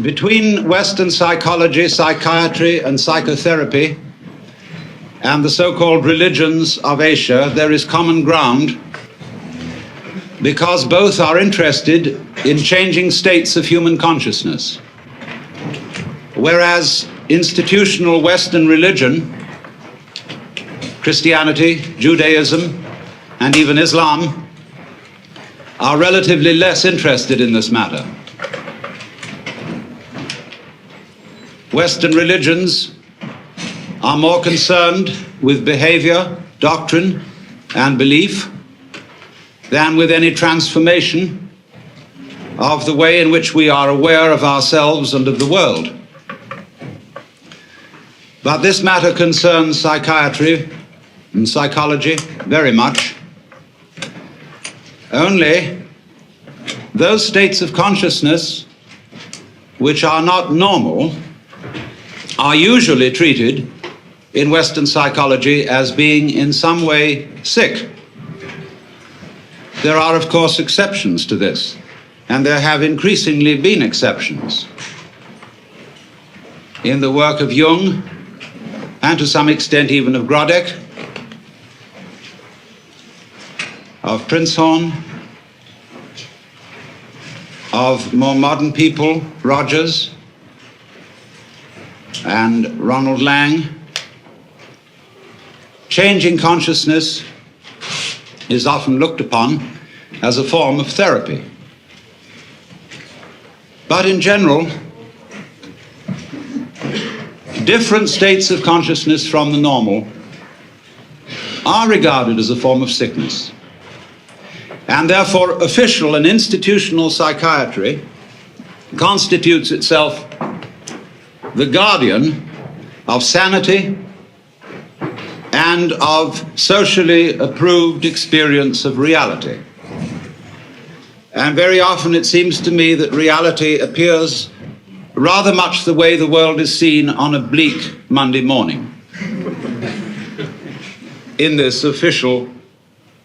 between Western psychology, psychiatry, and psychotherapy and the so-called religions of Asia, there is common ground because both are interested in changing states of human consciousness. Whereas institutional Western religion, Christianity, Judaism, and even Islam are relatively less interested in this matter. Western religions are more concerned with behavior, doctrine, and belief than with any transformation of the way in which we are aware of ourselves and of the world. But this matter concerns psychiatry and psychology very much. Only those states of consciousness which are not normal are usually treated in Western psychology as being in some way sick. There are, of course, exceptions to this, and there have increasingly been exceptions. In the work of Jung, and to some extent even of Grodek, of Prinzhorn, of more modern people, Rogers and Ronald Lang, changing consciousness is often looked upon as a form of therapy. But in general, different states of consciousness from the normal are regarded as a form of sickness. And therefore, official and institutional psychiatry constitutes itself the guardian of sanity and of socially approved experience of reality. And very often it seems to me that reality appears rather much the way the world is seen on a bleak Monday morning. In this official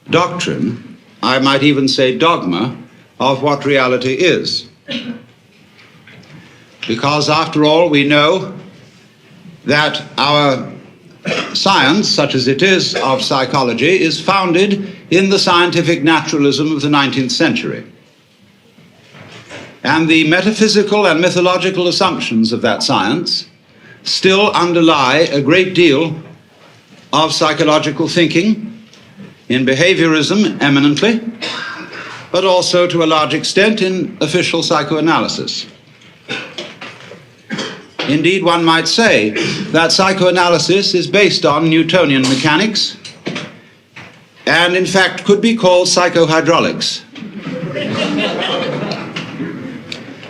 doctrine, I might even say dogma, of what reality is. Because after all, we know that our science, such as it is of psychology, is founded in the scientific naturalism of the 19th century. And the metaphysical and mythological assumptions of that science still underlie a great deal of psychological thinking, in behaviorism eminently, but also to a large extent in official psychoanalysis. Indeed, one might say that psychoanalysis is based on Newtonian mechanics and in fact could be called psychohydraulics.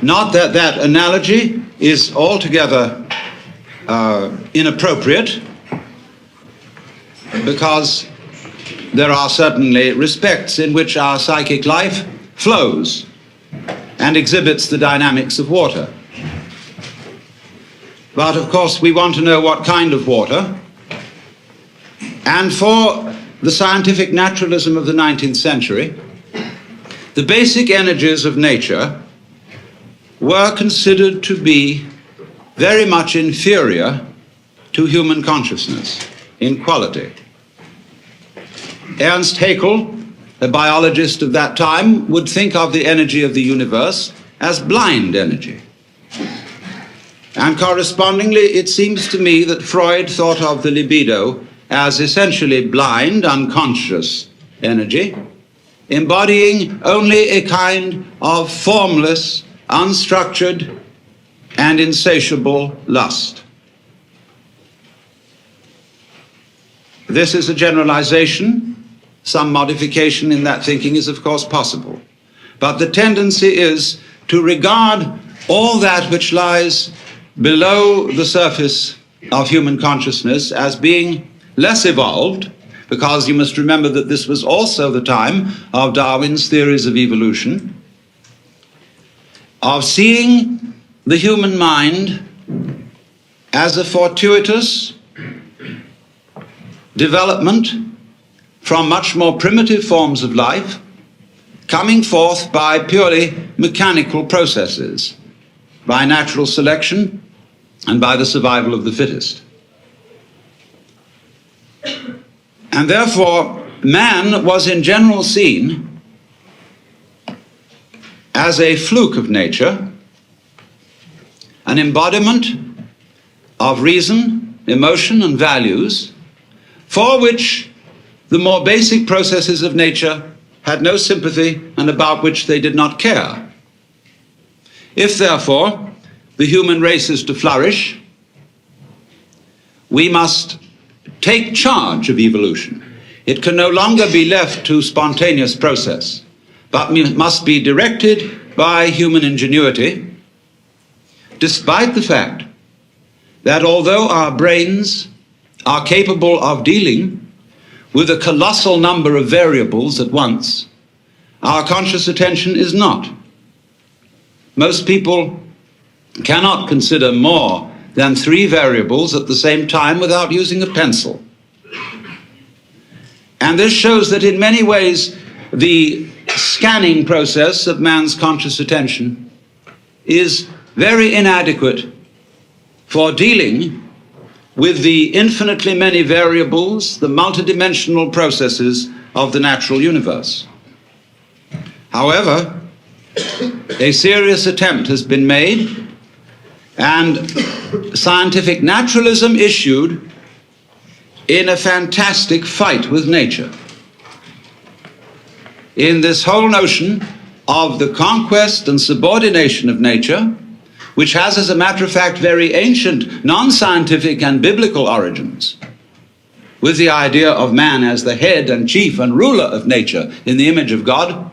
Not that that analogy is altogether inappropriate, because there are certainly respects in which our psychic life flows and exhibits the dynamics of water. But of course we want to know what kind of water, and for the scientific naturalism of the 19th century, the basic energies of nature were considered to be very much inferior to human consciousness in quality. Ernst Haeckel, a biologist of that time, would think of the energy of the universe as blind energy. And correspondingly, it seems to me that Freud thought of the libido as essentially blind, unconscious energy, embodying only a kind of formless, unstructured, and insatiable lust. This is a generalization. Some modification in that thinking is, of course, possible. But the tendency is to regard all that which lies below the surface of human consciousness as being less evolved, because you must remember that this was also the time of Darwin's theories of evolution, of seeing the human mind as a fortuitous development from much more primitive forms of life, coming forth by purely mechanical processes. by natural selection and by the survival of the fittest. And therefore, man was in general seen as a fluke of nature, an embodiment of reason, emotion, and values, for which the more basic processes of nature had no sympathy and about which they did not care. If, therefore, the human race is to flourish, we must take charge of evolution. It can no longer be left to spontaneous process, but must be directed by human ingenuity, despite the fact that although our brains are capable of dealing with a colossal number of variables at once, our conscious attention is not. Most people cannot consider more than 3 variables at the same time without using a pencil. And this shows that in many ways the scanning process of man's conscious attention is very inadequate for dealing with the infinitely many variables, the multidimensional processes of the natural universe. However, a serious attempt has been made, and scientific naturalism issued in a fantastic fight with nature, in this whole notion of the conquest and subordination of nature, which has, as a matter of fact, very ancient, non-scientific and biblical origins, with the idea of man as the head and chief and ruler of nature in the image of God.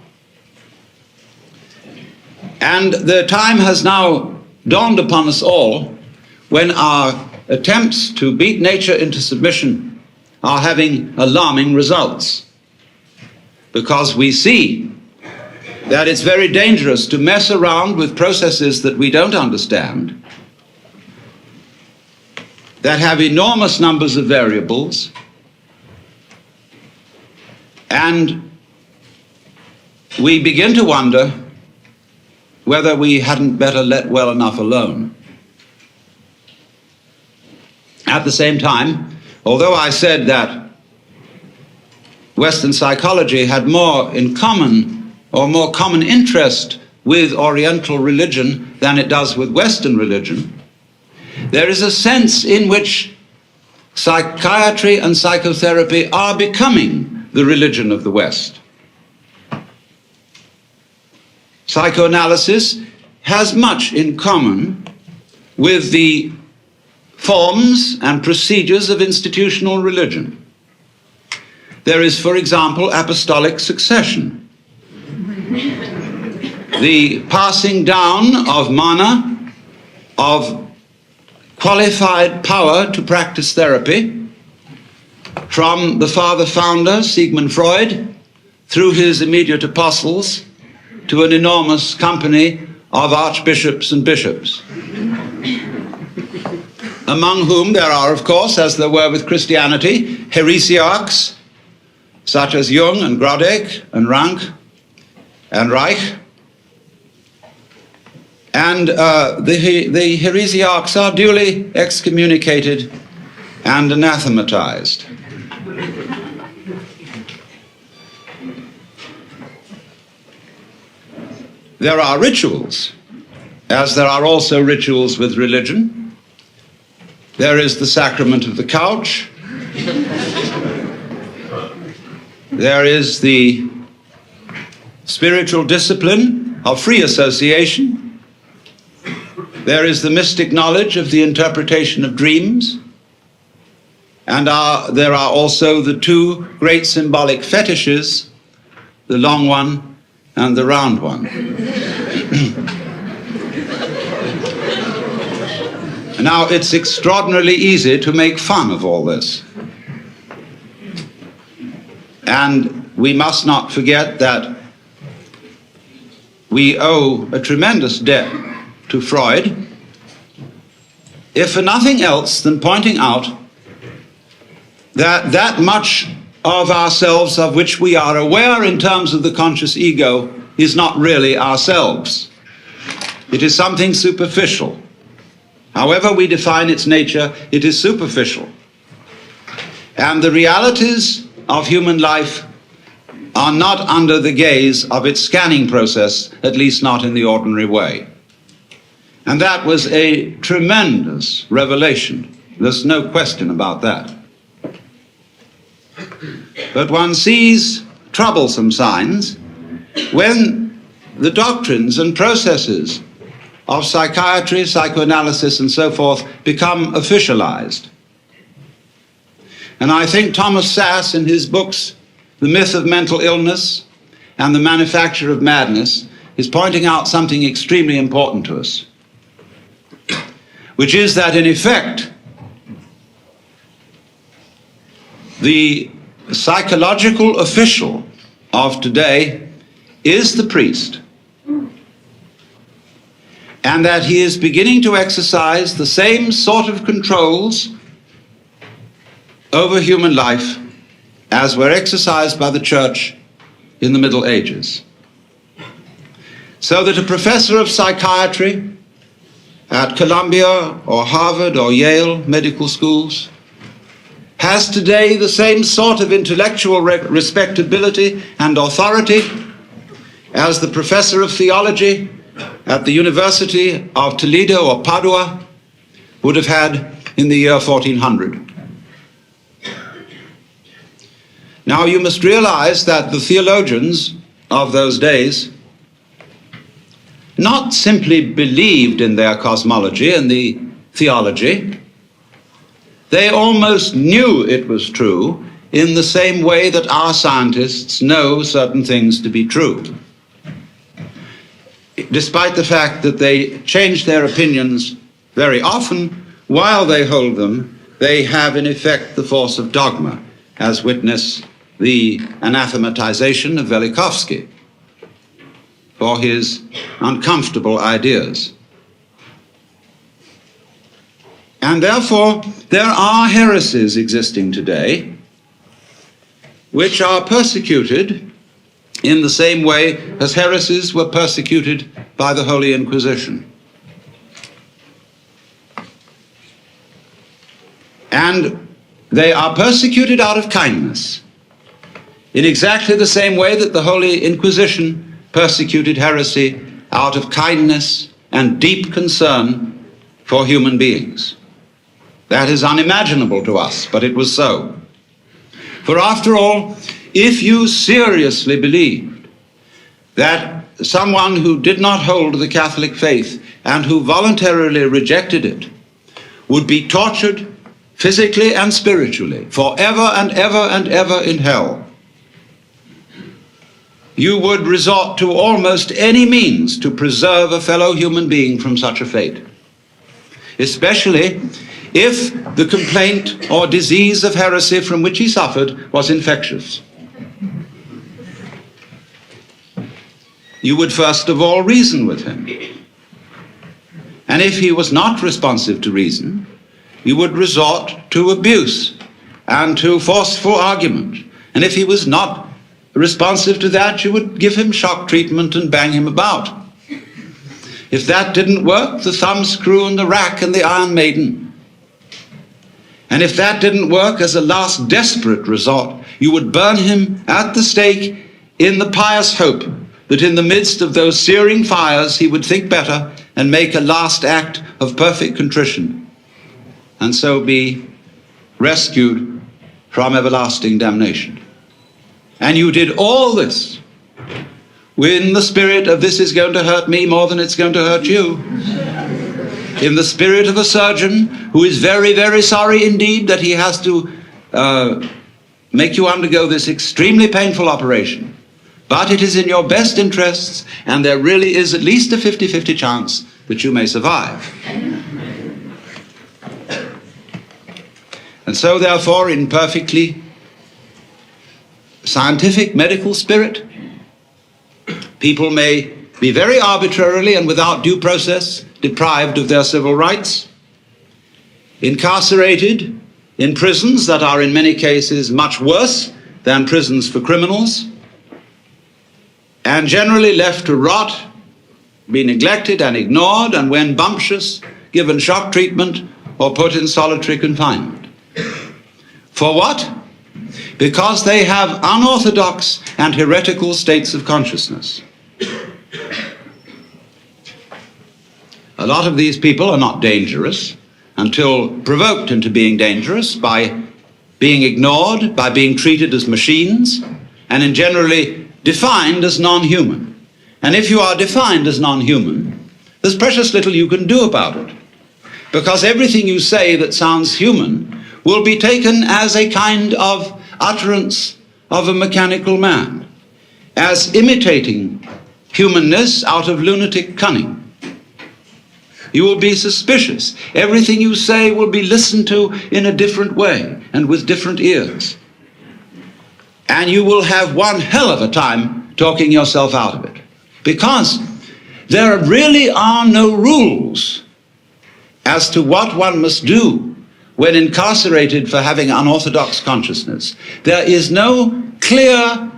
And the time has now dawned upon us all when our attempts to beat nature into submission are having alarming results, because we see that it's very dangerous to mess around with processes that we don't understand, that have enormous numbers of variables, and we begin to wonder whether we hadn't better let well enough alone. At the same time, although I said that Western psychology had more in common or more common interest with Oriental religion than it does with Western religion, there is a sense in which psychiatry and psychotherapy are becoming the religion of the West. Psychoanalysis has much in common with the forms and procedures of institutional religion. There is, for example, apostolic succession, the passing down of mana, of qualified power to practice therapy, from the father-founder, Sigmund Freud, through his immediate apostles, to an enormous company of archbishops and bishops, among whom there are, of course, as there were with Christianity, heresiarchs, such as Jung and Grodek and Rank and Reich. And the heresiarchs are duly excommunicated and anathematized. There are rituals, as there are also rituals with religion. There is the sacrament of the couch. There is the spiritual discipline of free association. There is the mystic knowledge of the interpretation of dreams. And there are also the 2 great symbolic fetishes, the long one and the round one. Now, it's extraordinarily easy to make fun of all this. And we must not forget that we owe a tremendous debt to Freud, if for nothing else than pointing out that much of ourselves of which we are aware in terms of the conscious ego is not really ourselves. It is something superficial. However we define its nature, it is superficial. And the realities of human life are not under the gaze of its scanning process, at least not in the ordinary way. And that was a tremendous revelation. There's no question about that. But one sees troublesome signs when the doctrines and processes of psychiatry, psychoanalysis, and so forth become officialized. And I think Thomas Sass, in his books, The Myth of Mental Illness and The Manufacture of Madness, is pointing out something extremely important to us, which is that, in effect, the psychological official of today is the priest, and that he is beginning to exercise the same sort of controls over human life as were exercised by the church in the Middle Ages. So that a professor of psychiatry at Columbia or Harvard or Yale medical schools has today the same sort of intellectual respectability and authority as the professor of theology at the University of Toledo or Padua would have had in the year 1400. Now you must realize that the theologians of those days not simply believed in their cosmology and the theology, they almost knew it was true in the same way that our scientists know certain things to be true. Despite the fact that they change their opinions very often, while they hold them, they have in effect the force of dogma, as witness the anathematization of Velikovsky for his uncomfortable ideas. And therefore, there are heresies existing today which are persecuted in the same way as heresies were persecuted by the Holy Inquisition. And they are persecuted out of kindness, in exactly the same way that the Holy Inquisition persecuted heresy out of kindness and deep concern for human beings. That is unimaginable to us, but it was so. For after all, if you seriously believed that someone who did not hold the Catholic faith and who voluntarily rejected it would be tortured physically and spiritually forever and ever and ever in hell, you would resort to almost any means to preserve a fellow human being from such a fate, especially if the complaint or disease of heresy from which he suffered was infectious. You would first of all reason with him. And if he was not responsive to reason, you would resort to abuse and to forceful argument. And if he was not responsive to that, you would give him shock treatment and bang him about. If that didn't work, the thumbscrew and the rack and the Iron Maiden. And if that didn't work, as a last desperate resort, you would burn him at the stake in the pious hope that in the midst of those searing fires he would think better and make a last act of perfect contrition, and so be rescued from everlasting damnation. And you did all this in the spirit of this is going to hurt me more than it's going to hurt you. In the spirit of a surgeon who is very, very sorry indeed that he has to make you undergo this extremely painful operation. But it is in your best interests, and there really is at least a 50-50 chance that you may survive. And so therefore, in perfectly scientific medical spirit, people may be very arbitrarily and without due process deprived of their civil rights, incarcerated in prisons that are in many cases much worse than prisons for criminals, and generally left to rot be neglected and ignored, and when bumptious, given shock treatment or put in solitary confinement. For what? Because they have unorthodox and heretical states of consciousness. A lot of these people are not dangerous until provoked into being dangerous by being ignored, by being treated as machines, and generally defined as non-human. And if you are defined as non-human, there's precious little you can do about it, because everything you say that sounds human will be taken as a kind of utterance of a mechanical man, as imitating humanness out of lunatic cunning. You will be suspicious. Everything you say will be listened to in a different way and with different ears. And you will have one hell of a time talking yourself out of it, because there really are no rules as to what one must do when incarcerated for having unorthodox consciousness. There is no clear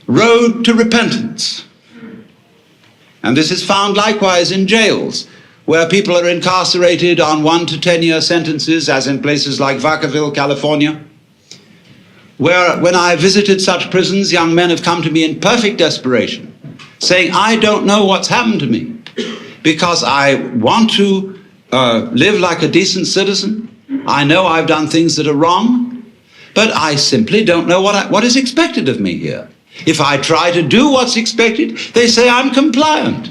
road to repentance. And this is found likewise in jails, where people are incarcerated on 1 to 10-year sentences, as in places like Vacaville, California, where when I visited such prisons, young men have come to me in perfect desperation, saying, I don't know what's happened to me, because I want to live like a decent citizen. I know I've done things that are wrong, but I simply don't know what is expected of me here. If I try to do what's expected, they say I'm compliant.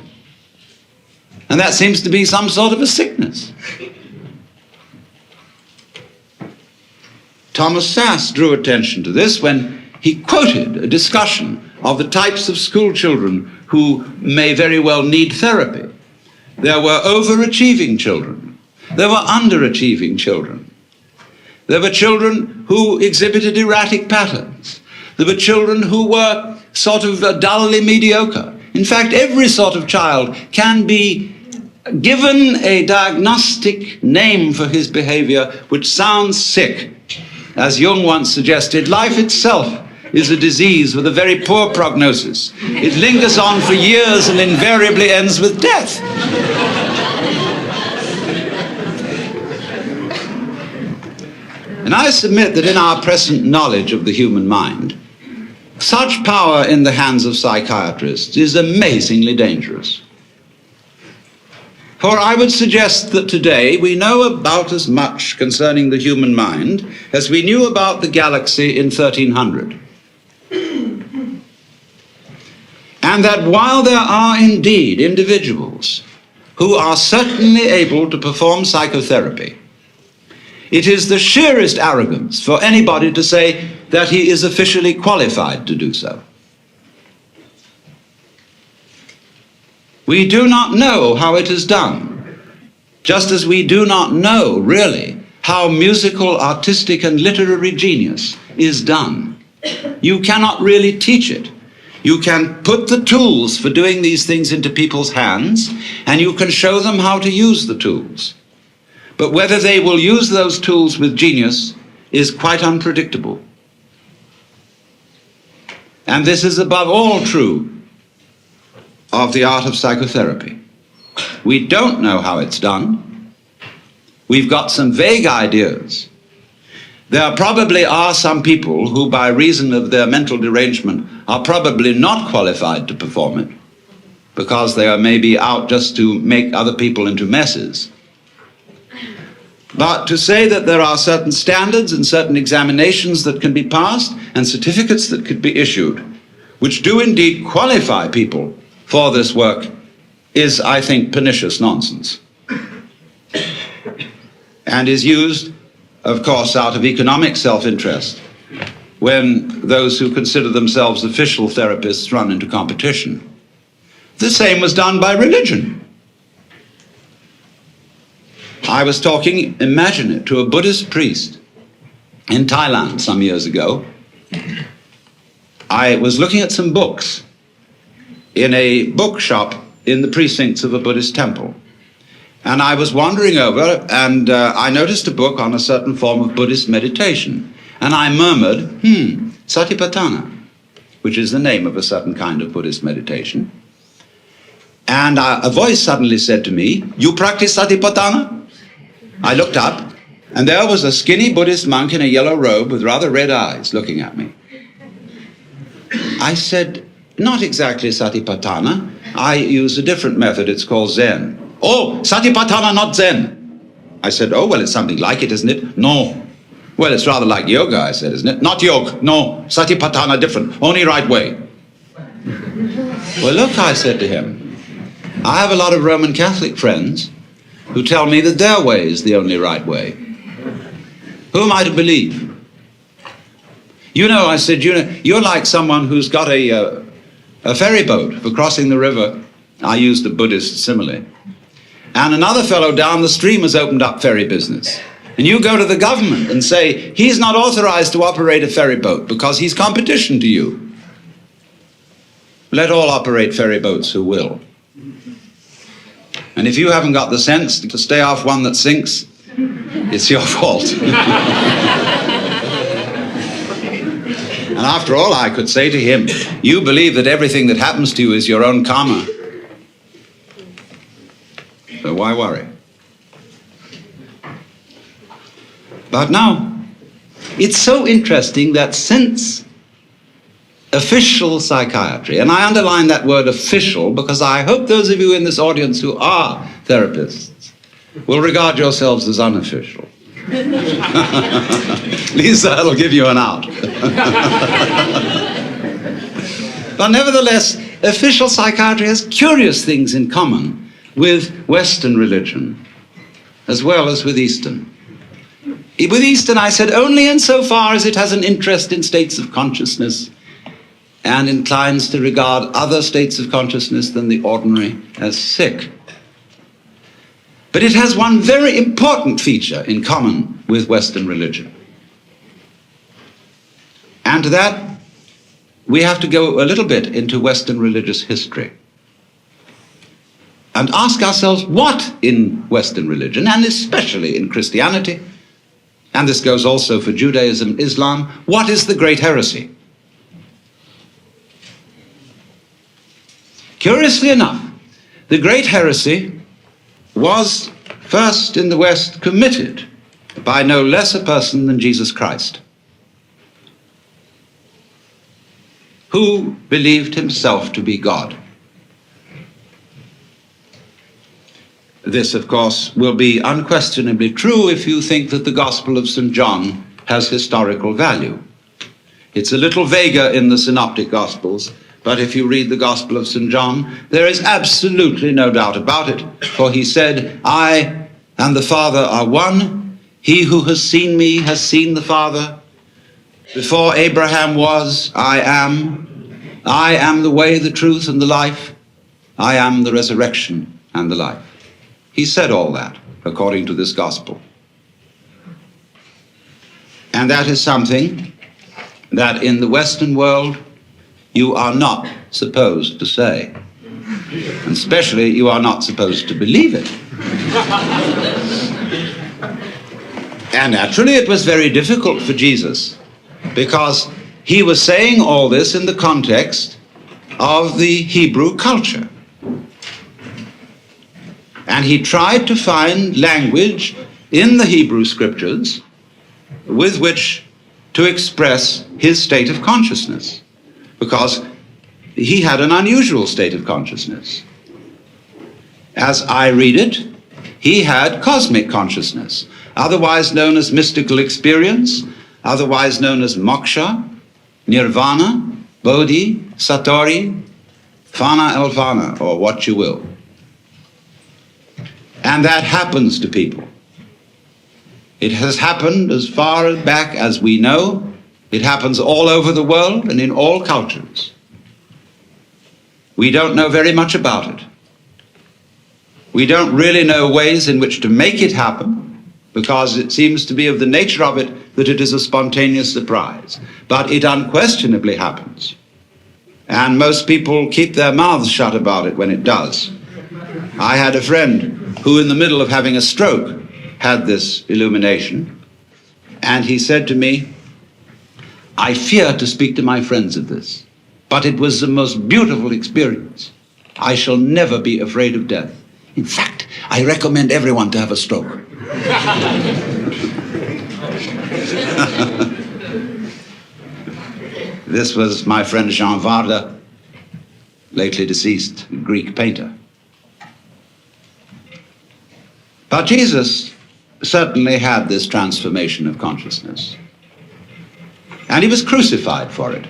And that seems to be some sort of a sickness. Thomas Sass drew attention to this when he quoted a discussion of the types of school children who may very well need therapy. There were overachieving children. There were underachieving children. There were children who exhibited erratic patterns. There were children who were sort of dully mediocre. In fact, every sort of child can be given a diagnostic name for his behavior which sounds sick. As Jung once suggested, life itself is a disease with a very poor prognosis. It lingers on for years and invariably ends with death. And I submit that in our present knowledge of the human mind, such power in the hands of psychiatrists is amazingly dangerous. For I would suggest that today we know about as much concerning the human mind as we knew about the galaxy in 1300. And that while there are indeed individuals who are certainly able to perform psychotherapy, it is the sheerest arrogance for anybody to say that he is officially qualified to do so. We do not know how it is done, just as we do not know, really, how musical, artistic, and literary genius is done. You cannot really teach it. You can put the tools for doing these things into people's hands, and you can show them how to use the tools. But whether they will use those tools with genius is quite unpredictable. And this is above all true of the art of psychotherapy. We don't know how it's done. We've got some vague ideas. There probably are some people who, by reason of their mental derangement, are probably not qualified to perform it, because they are maybe out just to make other people into messes. But to say that there are certain standards and certain examinations that can be passed and certificates that could be issued, which do indeed qualify people for this work, is, I think, pernicious nonsense. And is used, of course, out of economic self-interest, when those who consider themselves official therapists run into competition. The same was done by religion. I was talking, imagine it, to a Buddhist priest in Thailand some years ago. I was looking at some books in a bookshop in the precincts of a Buddhist temple. And I was wandering over, and I noticed a book on a certain form of Buddhist meditation. And I murmured, Satipatthana, which is the name of a certain kind of Buddhist meditation. And a voice suddenly said to me, "You practice Satipatthana?" I looked up, and there was a skinny Buddhist monk in a yellow robe with rather red eyes looking at me. I said, "Not exactly Satipatthana. I use a different method. It's called Zen." "Oh, Satipatthana, not Zen." I said, "Oh, well, it's something like it, isn't it?" "No." "Well, it's rather like yoga," I said, "isn't it?" "Not yoga. No, Satipatthana different. Only right way." "Well, look," I said to him, "I have a lot of Roman Catholic friends who tell me that their way is the only right way. Who am I to believe?" "You know," I said, "you're like someone who's got a ferry boat for crossing the river." I used the Buddhist simile. "And another fellow down the stream has opened up ferry business. And you go to the government and say, he's not authorized to operate a ferry boat because he's competition to you. Let all operate ferry boats who will. And if you haven't got the sense to stay off one that sinks, it's your fault." And after all, I could say to him, "You believe that everything that happens to you is your own karma. So why worry?" But now, it's so interesting that since official psychiatry, and I underline that word official because I hope those of you in this audience who are therapists will regard yourselves as unofficial. Lisa, that'll give you an out. But nevertheless, official psychiatry has curious things in common with Western religion, as well as with Eastern. With Eastern, I said, only insofar as it has an interest in states of consciousness and inclines to regard other states of consciousness than the ordinary as sick. But it has one very important feature in common with Western religion. And to that, we have to go a little bit into Western religious history and ask ourselves what in Western religion, and especially in Christianity, and this goes also for Judaism and Islam, what is the great heresy? Curiously enough, the great heresy was first in the West committed by no less a person than Jesus Christ, who believed himself to be God. This, of course, will be unquestionably true if you think that the Gospel of St. John has historical value. It's a little vaguer in the Synoptic Gospels, but if you read the Gospel of St. John, there is absolutely no doubt about it, for he said, "I and the Father are one. He who has seen me has seen the Father. Before Abraham was, I am. I am the way, the truth, and the life. I am the resurrection and the life." He said all that according to this gospel. And that is something that in the Western world you are not supposed to say. And especially you are not supposed to believe it. And naturally it was very difficult for Jesus because he was saying all this in the context of the Hebrew culture. And he tried to find language in the Hebrew scriptures with which to express his state of consciousness, because he had an unusual state of consciousness. As I read it, he had cosmic consciousness, otherwise known as mystical experience, otherwise known as moksha, nirvana, bodhi, satori, fana elvana, or what you will. And that happens to people. It has happened as far back as we know. It happens all over the world and in all cultures. We don't know very much about it. We don't really know ways in which to make it happen, because it seems to be of the nature of it that it is a spontaneous surprise. But it unquestionably happens. And most people keep their mouths shut about it when it does. I had a friend who, in the middle of having a stroke, had this illumination. And he said to me, "I fear to speak to my friends of this, but it was the most beautiful experience." I shall never be afraid of death. In fact, I recommend everyone to have a stroke. This was my friend Jean Varda, lately deceased Greek painter. But Jesus certainly had this transformation of consciousness. And he was crucified for it.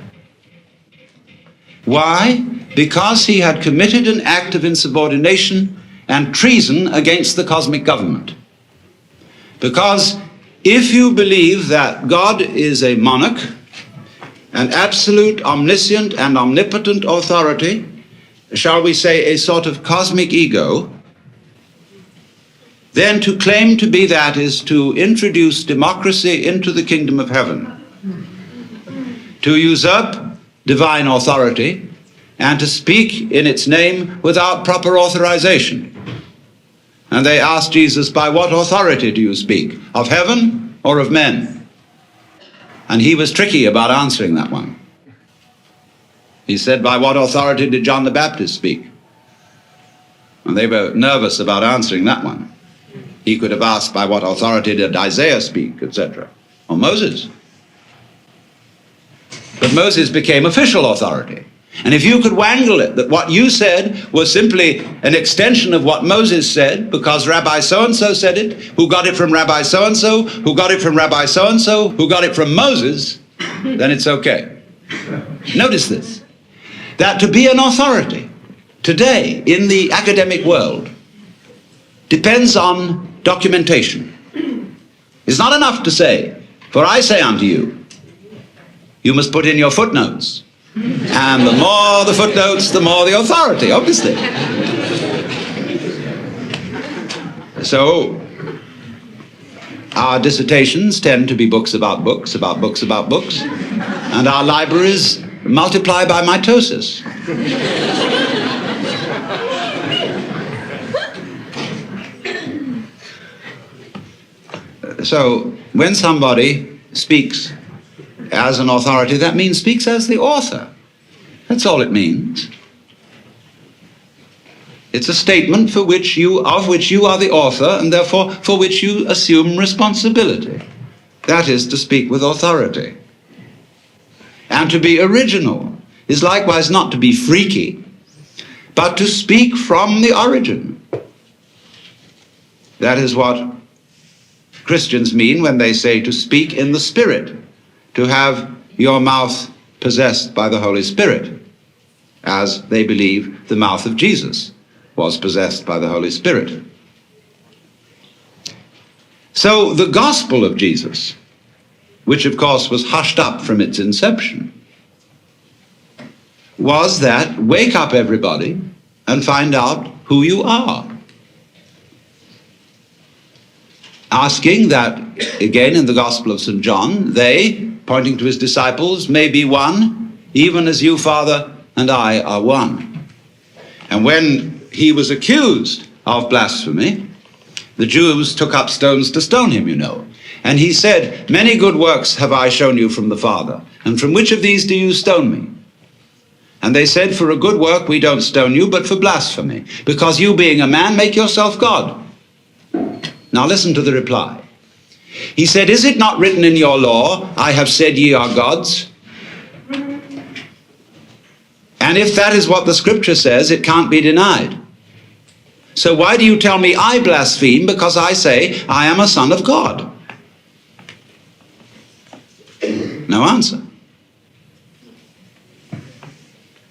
Why? Because he had committed an act of insubordination and treason against the cosmic government. Because if you believe that God is a monarch, an absolute, omniscient, and omnipotent authority, shall we say a sort of cosmic ego, then to claim to be that is to introduce democracy into the kingdom of heaven, to usurp divine authority, and to speak in its name without proper authorization. And they asked Jesus, by what authority do you speak? Of heaven or of men? And he was tricky about answering that one. He said, by what authority did John the Baptist speak? And they were nervous about answering that one. He could have asked, by what authority did Isaiah speak, etc., or Moses. But Moses became official authority. And if you could wangle it that what you said was simply an extension of what Moses said, because Rabbi so-and-so said it, who got it from Rabbi so-and-so, who got it from Rabbi so-and-so, who got it from Moses, then it's okay. Notice this, that to be an authority today in the academic world depends on documentation. It's not enough to say, for I say unto you, you must put in your footnotes. And the more the footnotes, the more the authority, obviously. So, our dissertations tend to be books about books, about books about books, and our libraries multiply by mitosis. So, when somebody speaks as an authority, that means speaks as the author. That's all it means. It's a statement of which you are the author, and therefore for which you assume responsibility. That is to speak with authority. And to be original is likewise not to be freaky, but to speak from the origin. That is what Christians mean when they say to speak in the Spirit, to have your mouth possessed by the Holy Spirit, as they believe the mouth of Jesus was possessed by the Holy Spirit. So the gospel of Jesus, which of course was hushed up from its inception, was that wake up everybody and find out who you are. Asking that, again in the Gospel of St. John, they, pointing to his disciples, may be one, even as you, Father, and I are one. And when he was accused of blasphemy, the Jews took up stones to stone him, you know. And he said, many good works have I shown you from the Father, and from which of these do you stone me? And they said, for a good work we don't stone you, but for blasphemy, because you being a man make yourself God. Now listen to the reply. He said, is it not written in your law, I have said ye are gods? And if that is what the scripture says, it can't be denied. So why do you tell me I blaspheme because I say I am a son of God? No answer.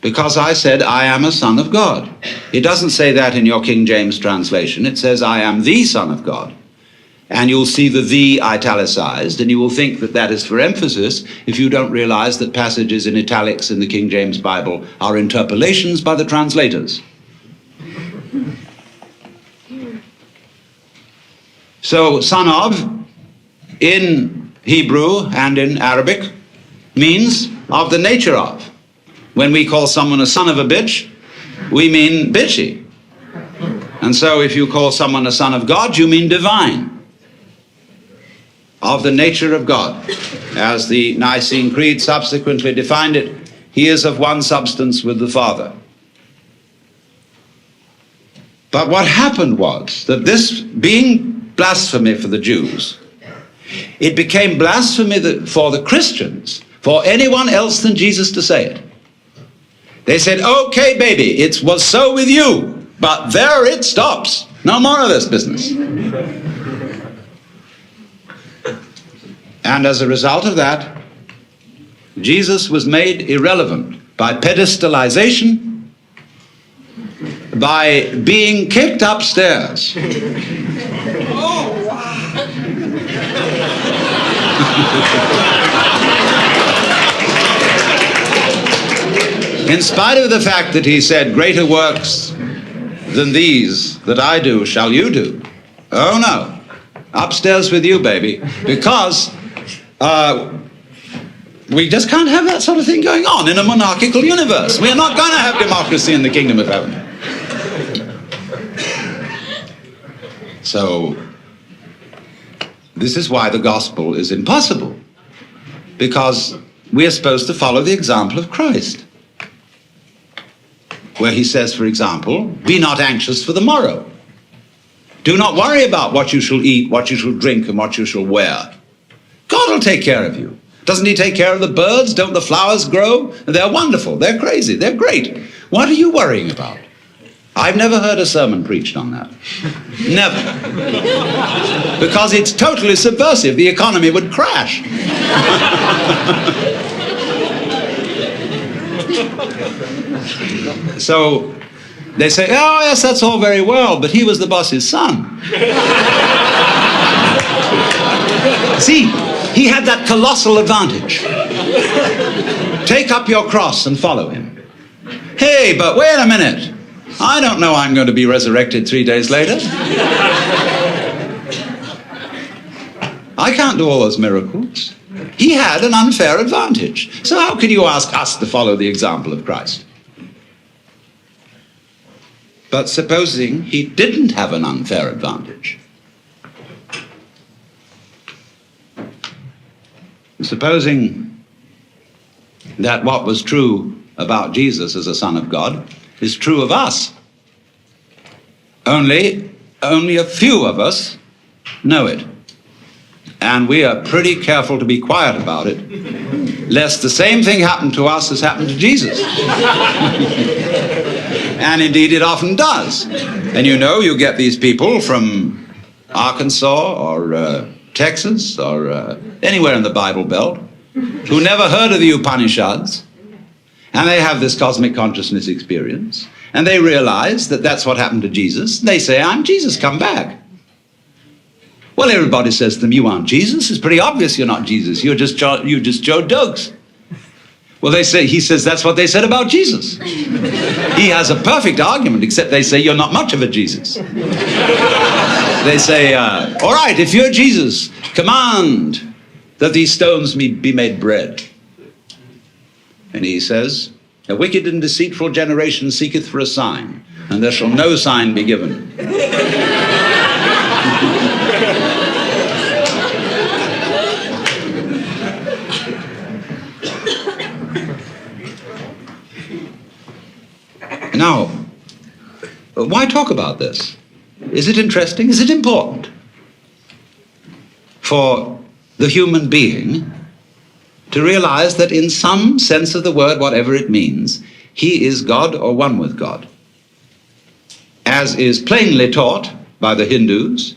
Because I said I am a son of God. It doesn't say that in your King James translation. It says I am the Son of God. And you'll see the italicized, and you will think that that is for emphasis if you don't realize that passages in italics in the King James Bible are interpolations by the translators. So, son of, in Hebrew and in Arabic, means of the nature of. When we call someone a son of a bitch, we mean bitchy. And so if you call someone a son of God, you mean divine. Of the nature of God. As the Nicene Creed subsequently defined it, he is of one substance with the Father. But what happened was that this being blasphemy for the Jews, it became blasphemy for the Christians, for anyone else than Jesus to say it. They said, okay, baby, it was so with you, but there it stops. No more of this business. And as a result of that, Jesus was made irrelevant by pedestalization, by being kicked upstairs. Oh, wow. In spite of the fact that he said, greater works than these that I do shall you do. Oh no, upstairs with you, baby, because we just can't have that sort of thing going on in a monarchical universe. We're not going to have democracy in the kingdom of heaven. So, this is why the gospel is impossible, because we are supposed to follow the example of Christ, where he says, for example, be not anxious for the morrow. Do not worry about what you shall eat, what you shall drink, and what you shall wear. God will take care of you. Doesn't he take care of the birds? Don't the flowers grow? They're wonderful. They're crazy. They're great. What are you worrying about? I've never heard a sermon preached on that. Never. Because it's totally subversive. The economy would crash. So they say, oh yes, that's all very well, but he was the boss's son. See, he had that colossal advantage. Take up your cross and follow him. Hey, but wait a minute. I don't know I'm going to be resurrected 3 days later. I can't do all those miracles. He had an unfair advantage. So how can you ask us to follow the example of Christ? But supposing he didn't have an unfair advantage. Supposing that what was true about Jesus as a Son of God is true of us. Only a few of us know it. And we are pretty careful to be quiet about it, lest the same thing happen to us as happened to Jesus. And indeed it often does. And you know, you get these people from Arkansas or Texas or anywhere in the Bible Belt who never heard of the Upanishads, and they have this cosmic consciousness experience, and they realize that that's what happened to Jesus. They say, I'm Jesus, come back. Well, everybody says to them, you aren't Jesus. It's pretty obvious you're not Jesus. You're just Joe Doug's. Well, he says that's what they said about Jesus. He has a perfect argument, except they say you're not much of a Jesus. They say, all right, if you're Jesus, command that these stones be made bread. And he says, a wicked and deceitful generation seeketh for a sign, and there shall no sign be given. Now, why talk about this? Is it interesting? Is it important for the human being to realize that in some sense of the word, whatever it means, he is God or one with God, as is plainly taught by the Hindus,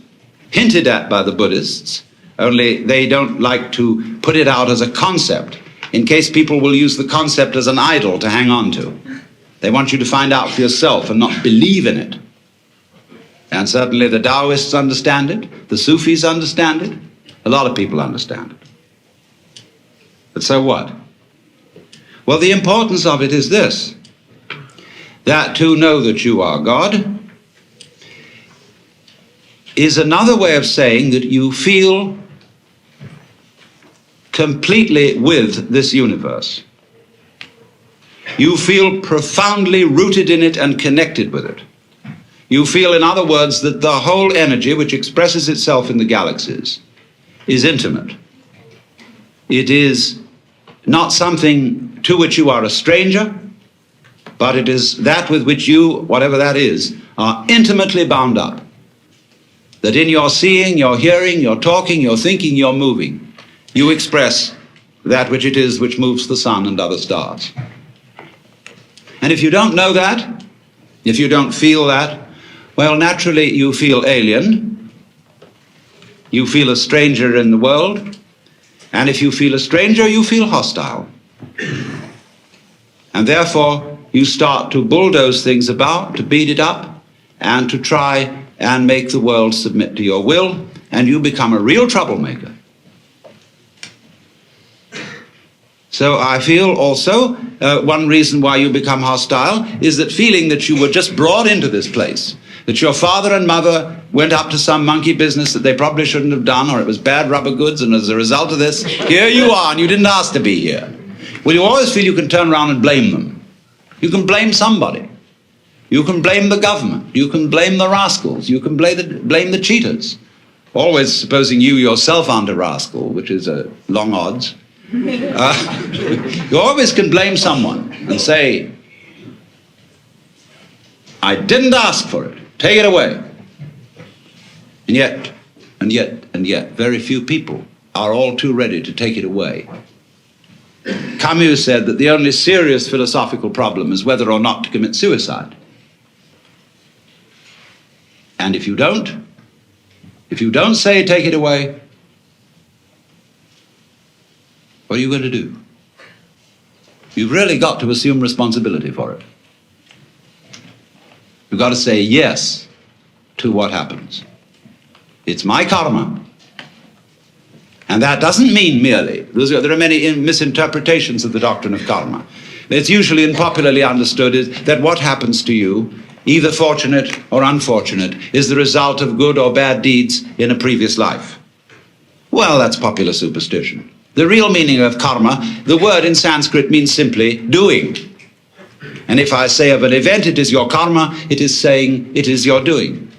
hinted at by the Buddhists, only they don't like to put it out as a concept, in case people will use the concept as an idol to hang on to. They want you to find out for yourself and not believe in it. And certainly the Taoists understand it, the Sufis understand it, a lot of people understand it. But so what? Well, the importance of it is this, that to know that you are God is another way of saying that you feel completely with this universe. You feel profoundly rooted in it and connected with it. You feel, in other words, that the whole energy which expresses itself in the galaxies is intimate. It is not something to which you are a stranger, but it is that with which you, whatever that is, are intimately bound up. That in your seeing, your hearing, your talking, your thinking, your moving, you express that which it is which moves the sun and other stars. And if you don't know that, if you don't feel that, well, naturally you feel alien, you feel a stranger in the world, and if you feel a stranger, you feel hostile. And therefore, you start to bulldoze things about, to beat it up, and to try and make the world submit to your will, and you become a real troublemaker. So I feel also one reason why you become hostile is that feeling that you were just brought into this place, that your father and mother went up to some monkey business that they probably shouldn't have done, or it was bad rubber goods, and as a result of this, here you are, and you didn't ask to be here. Well, you always feel you can turn around and blame them. You can blame somebody. You can blame the government. You can blame the rascals. You can blame the cheaters. Always supposing you yourself aren't a rascal, which is long odds. You always can blame someone and say, I didn't ask for it. Take it away. And yet, very few people are all too ready to take it away. Camus said that the only serious philosophical problem is whether or not to commit suicide. And if you don't say take it away, what are you going to do? You've really got to assume responsibility for it. You've got to say yes to what happens. It's my karma. And that doesn't mean merely, there are many misinterpretations of the doctrine of karma. It's usually and popularly understood is that what happens to you, either fortunate or unfortunate, is the result of good or bad deeds in a previous life. Well, that's popular superstition. The real meaning of karma, the word in Sanskrit means simply doing. And if I say of an event it is your karma, it is saying it is your doing.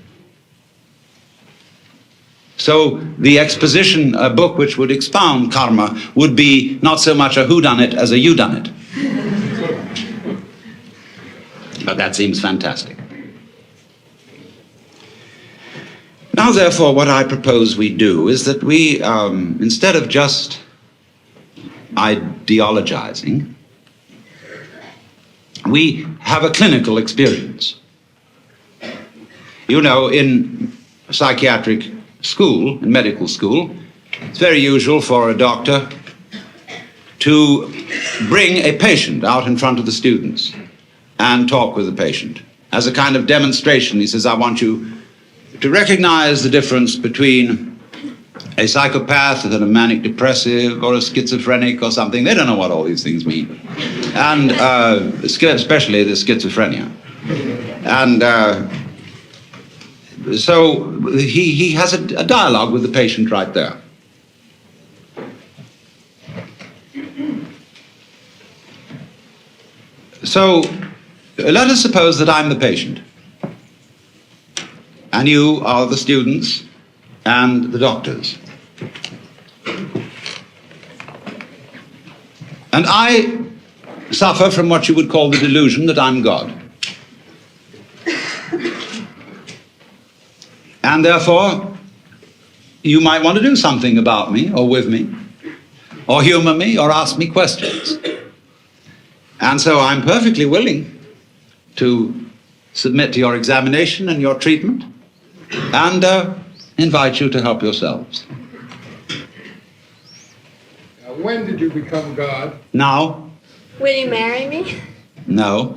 So the exposition, a book which would expound karma, would be not so much a whodunit as a youdunit. But that seems fantastic. Now, therefore, what I propose we do is that we, instead of just ideologizing, we have a clinical experience. You know, in psychiatric school, in medical school, it's very usual for a doctor to bring a patient out in front of the students and talk with the patient. As a kind of demonstration, he says, I want you to recognize the difference between a psychopath and a manic depressive or a schizophrenic or something. They don't know what all these things mean. And especially the schizophrenia. And so he has a dialogue with the patient right there. So let us suppose that I'm the patient, and you are the students and the doctors. And I suffer from what you would call the delusion that I'm God. And therefore, you might want to do something about me, or with me, or humor me, or ask me questions. And so I'm perfectly willing to submit to your examination and your treatment, and invite you to help yourselves. Now, when did you become God? Now. Will you marry me? No.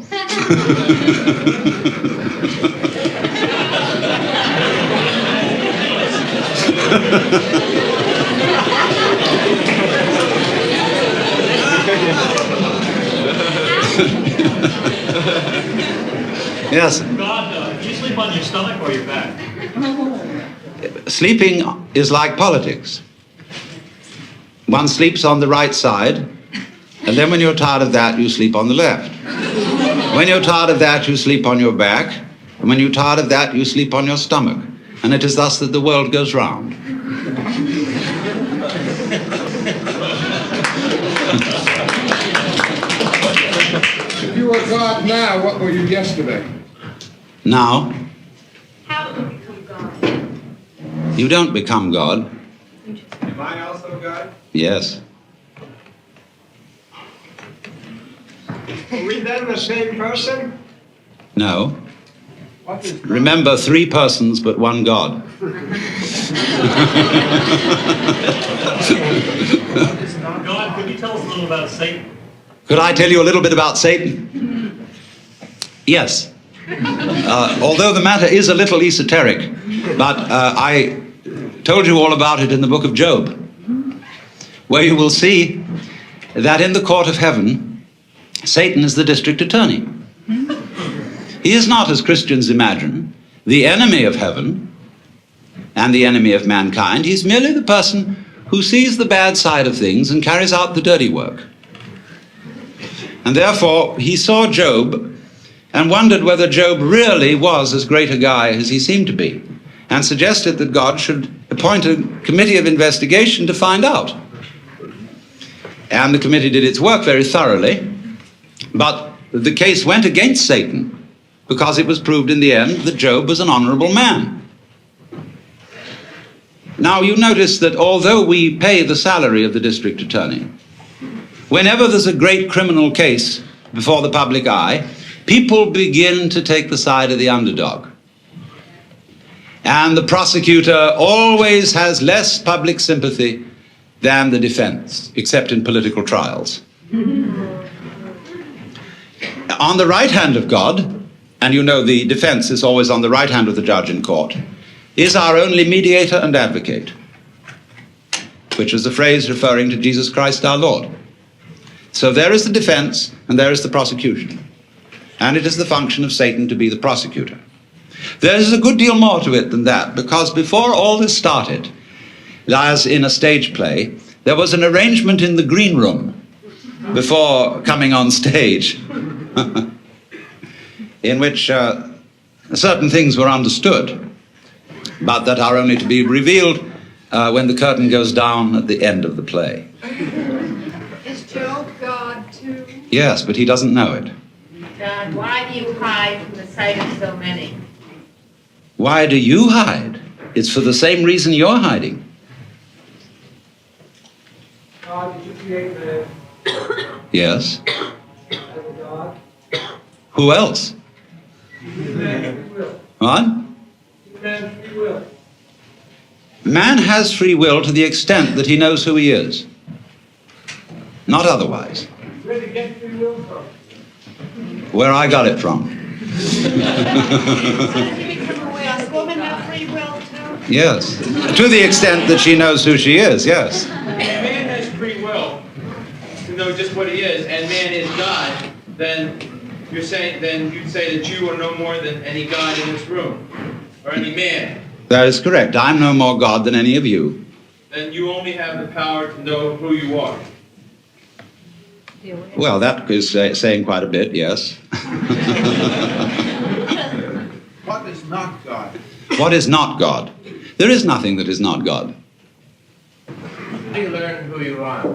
Yes. God, do you sleep on your stomach or your back? Sleeping is like politics. One sleeps on the right side, and then when you're tired of that, you sleep on the left. When you're tired of that, you sleep on your back, and when you're tired of that, you sleep on your stomach. And it is thus that the world goes round. If you were God now, what were you yesterday? Now, You don't become God. Am I also God? Yes. Are we then the same person? No. What is God? Remember, 3 persons but 1 God. God, could you tell us a little about Satan? Could I tell you a little bit about Satan? Yes. Although the matter is a little esoteric, but I told you all about it in the book of Job, where you will see that in the court of heaven, Satan is the district attorney. He is not, as Christians imagine, the enemy of heaven and the enemy of mankind. He's merely the person who sees the bad side of things and carries out the dirty work. And therefore, he saw Job and wondered whether Job really was as great a guy as he seemed to be, and suggested that God should appoint a committee of investigation to find out. And the committee did its work very thoroughly, but the case went against Satan because it was proved in the end that Job was an honorable man. Now, you notice that although we pay the salary of the district attorney, whenever there's a great criminal case before the public eye, people begin to take the side of the underdog. And the prosecutor always has less public sympathy than the defense, except in political trials. On the right hand of God, and you know the defense is always on the right hand of the judge in court, is our only mediator and advocate, which is the phrase referring to Jesus Christ our Lord. So there is the defense and there is the prosecution. And it is the function of Satan to be the prosecutor. There is a good deal more to it than that, because before all this started, as in a stage play, there was an arrangement in the green room before coming on stage in which certain things were understood, but that are only to be revealed when the curtain goes down at the end of the play. Is Job God too? Yes, but he doesn't know it. God, why do you hide from the sight of so many? Why do you hide? It's for the same reason you're hiding. God, did you create man Yes. as a God? Who else? Give man free will. What? Give man free will. Man has free will to the extent that he knows who he is. Not otherwise. Where did you get free will from? Where I got it from. Does woman have free will too? Yes. To the extent that she knows who she is, yes. If man has free will to know just what he is, and man is God, then you'd say that you are no more than any God in this room, or any man. That is correct. I'm no more God than any of you. Then you only have the power to know who you are. Well, that is saying quite a bit, yes. What is not God? What is not God? There is nothing that is not God. How do you learn who you are?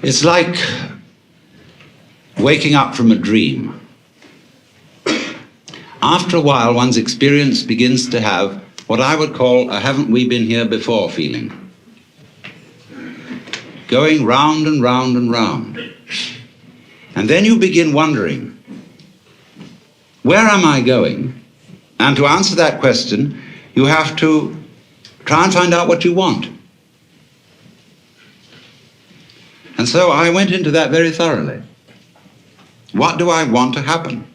It's like waking up from a dream. After a while, one's experience begins to have what I would call a haven't we been here before feeling. Going round and round and round. And then you begin wondering, where am I going? And to answer that question, you have to try and find out what you want. And so I went into that very thoroughly. What do I want to happen?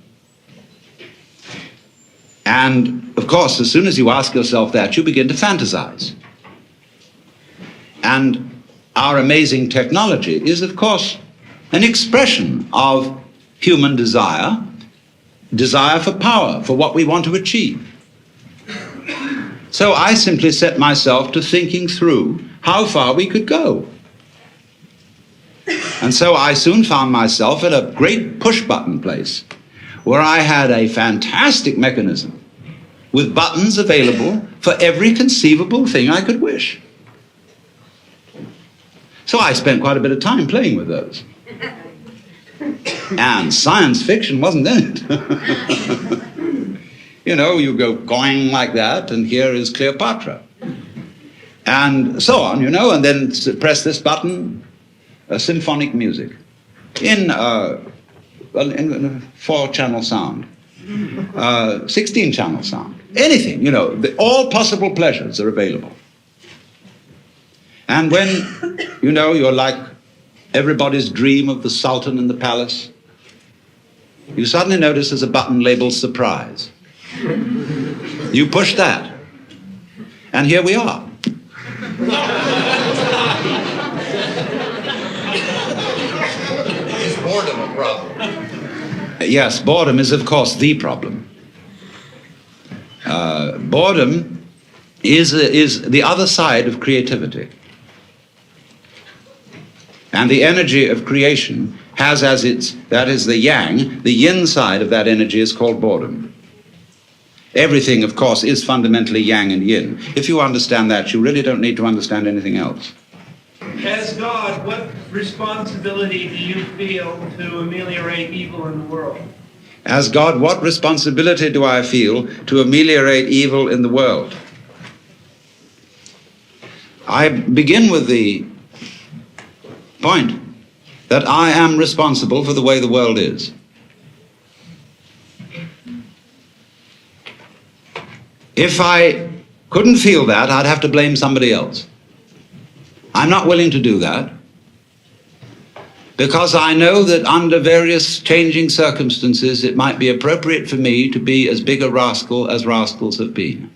And of course, as soon as you ask yourself that, you begin to fantasize. And our amazing technology is, of course, an expression of human desire for power, for what we want to achieve. So I simply set myself to thinking through how far we could go. And so I soon found myself at a great push-button place where I had a fantastic mechanism with buttons available for every conceivable thing I could wish. So I spent quite a bit of time playing with those. And science fiction wasn't in it. You know, you go going like that, and here is Cleopatra. And so on, you know, and then press this button, symphonic music in 4-channel sound, 16-channel sound, anything, you know, all possible pleasures are available. And when, you know, you're like everybody's dream of the Sultan in the palace, you suddenly notice there's a button labeled surprise. You push that, and here we are. Is boredom a problem? Yes, boredom is, of course, the problem. Boredom is the other side of creativity. And the energy of creation has as that is the yang, the yin side of that energy is called boredom. Everything, of course, is fundamentally yang and yin. If you understand that, you really don't need to understand anything else. As God, what responsibility do you feel to ameliorate evil in the world? As God, what responsibility do I feel to ameliorate evil in the world? I begin with the point that I am responsible for the way the world is. If I couldn't feel that, I'd have to blame somebody else. I'm not willing to do that because I know that under various changing circumstances it might be appropriate for me to be as big a rascal as rascals have been.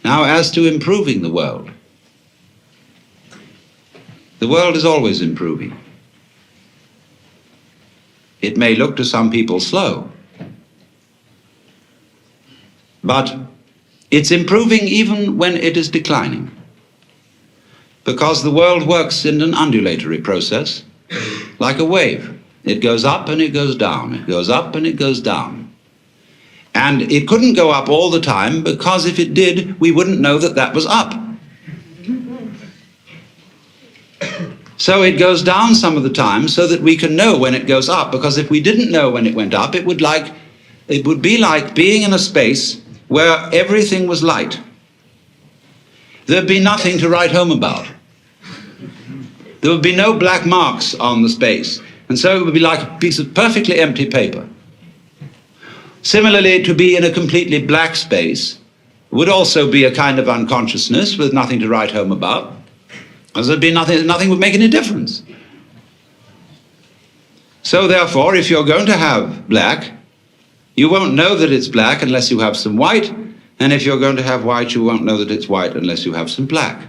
Now, as to improving the world is always improving. It may look to some people slow, but it's improving even when it is declining, because the world works in an undulatory process, like a wave. It goes up and it goes down, it goes up and it goes down. And it couldn't go up all the time, because if it did, we wouldn't know that that was up. So it goes down some of the time so that we can know when it goes up, because if we didn't know when it went up, it would be like being in a space where everything was light. There'd be nothing to write home about. There would be no black marks on the space, and so it would be like a piece of perfectly empty paper. Similarly, to be in a completely black space would also be a kind of unconsciousness with nothing to write home about, because there'd be nothing would make any difference. So therefore, if you're going to have black, you won't know that it's black unless you have some white, and if you're going to have white, you won't know that it's white unless you have some black.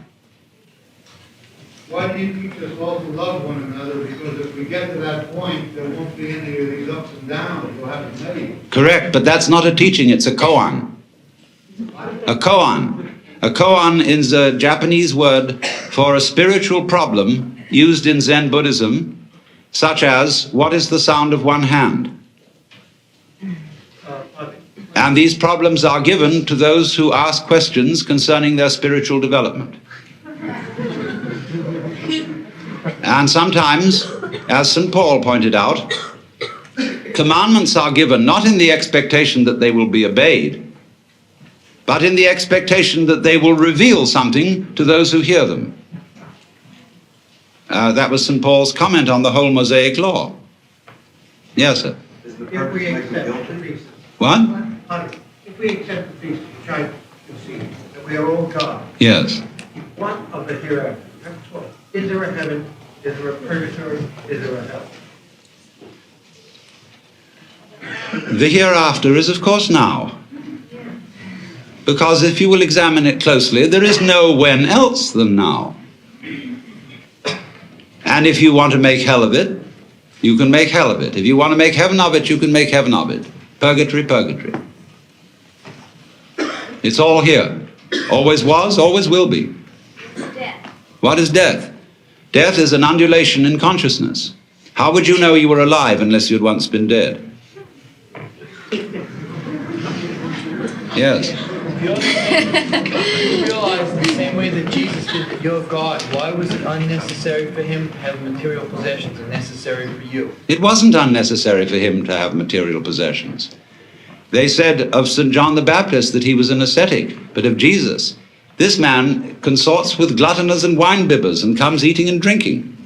Why do you teach us all to love one another? Because if we get to that point, there won't be any of these ups and downs. We'll have to meditate. Correct, but that's not a teaching, it's a koan. A koan. A koan is a Japanese word for a spiritual problem used in Zen Buddhism, such as, what is the sound of one hand? And these problems are given to those who ask questions concerning their spiritual development. And sometimes, as St. Paul pointed out, commandments are given not in the expectation that they will be obeyed, but in the expectation that they will reveal something to those who hear them. That was St. Paul's comment on the whole Mosaic law. Yes, sir. If we accept the feast, What? if we accept the feast, which I concede, that we are all God, Yes. what of the hereafter? Is there a heaven? Is there a purgatory? Is there a hell? The hereafter is, of course, now. Because if you will examine it closely, there is no when else than now. And if you want to make hell of it, you can make hell of it. If you want to make heaven of it, you can make heaven of it. Purgatory, purgatory. It's all here. Always was, always will be. Death. What is death? Death is an undulation in consciousness. How would you know you were alive unless you'd once been dead? Yes. You realize in the same way that Jesus did that you're God, why was it unnecessary for him to have material possessions and necessary for you? It wasn't unnecessary for him to have material possessions. They said of St. John the Baptist that he was an ascetic, but of Jesus, this man consorts with gluttoners and wine-bibbers and comes eating and drinking.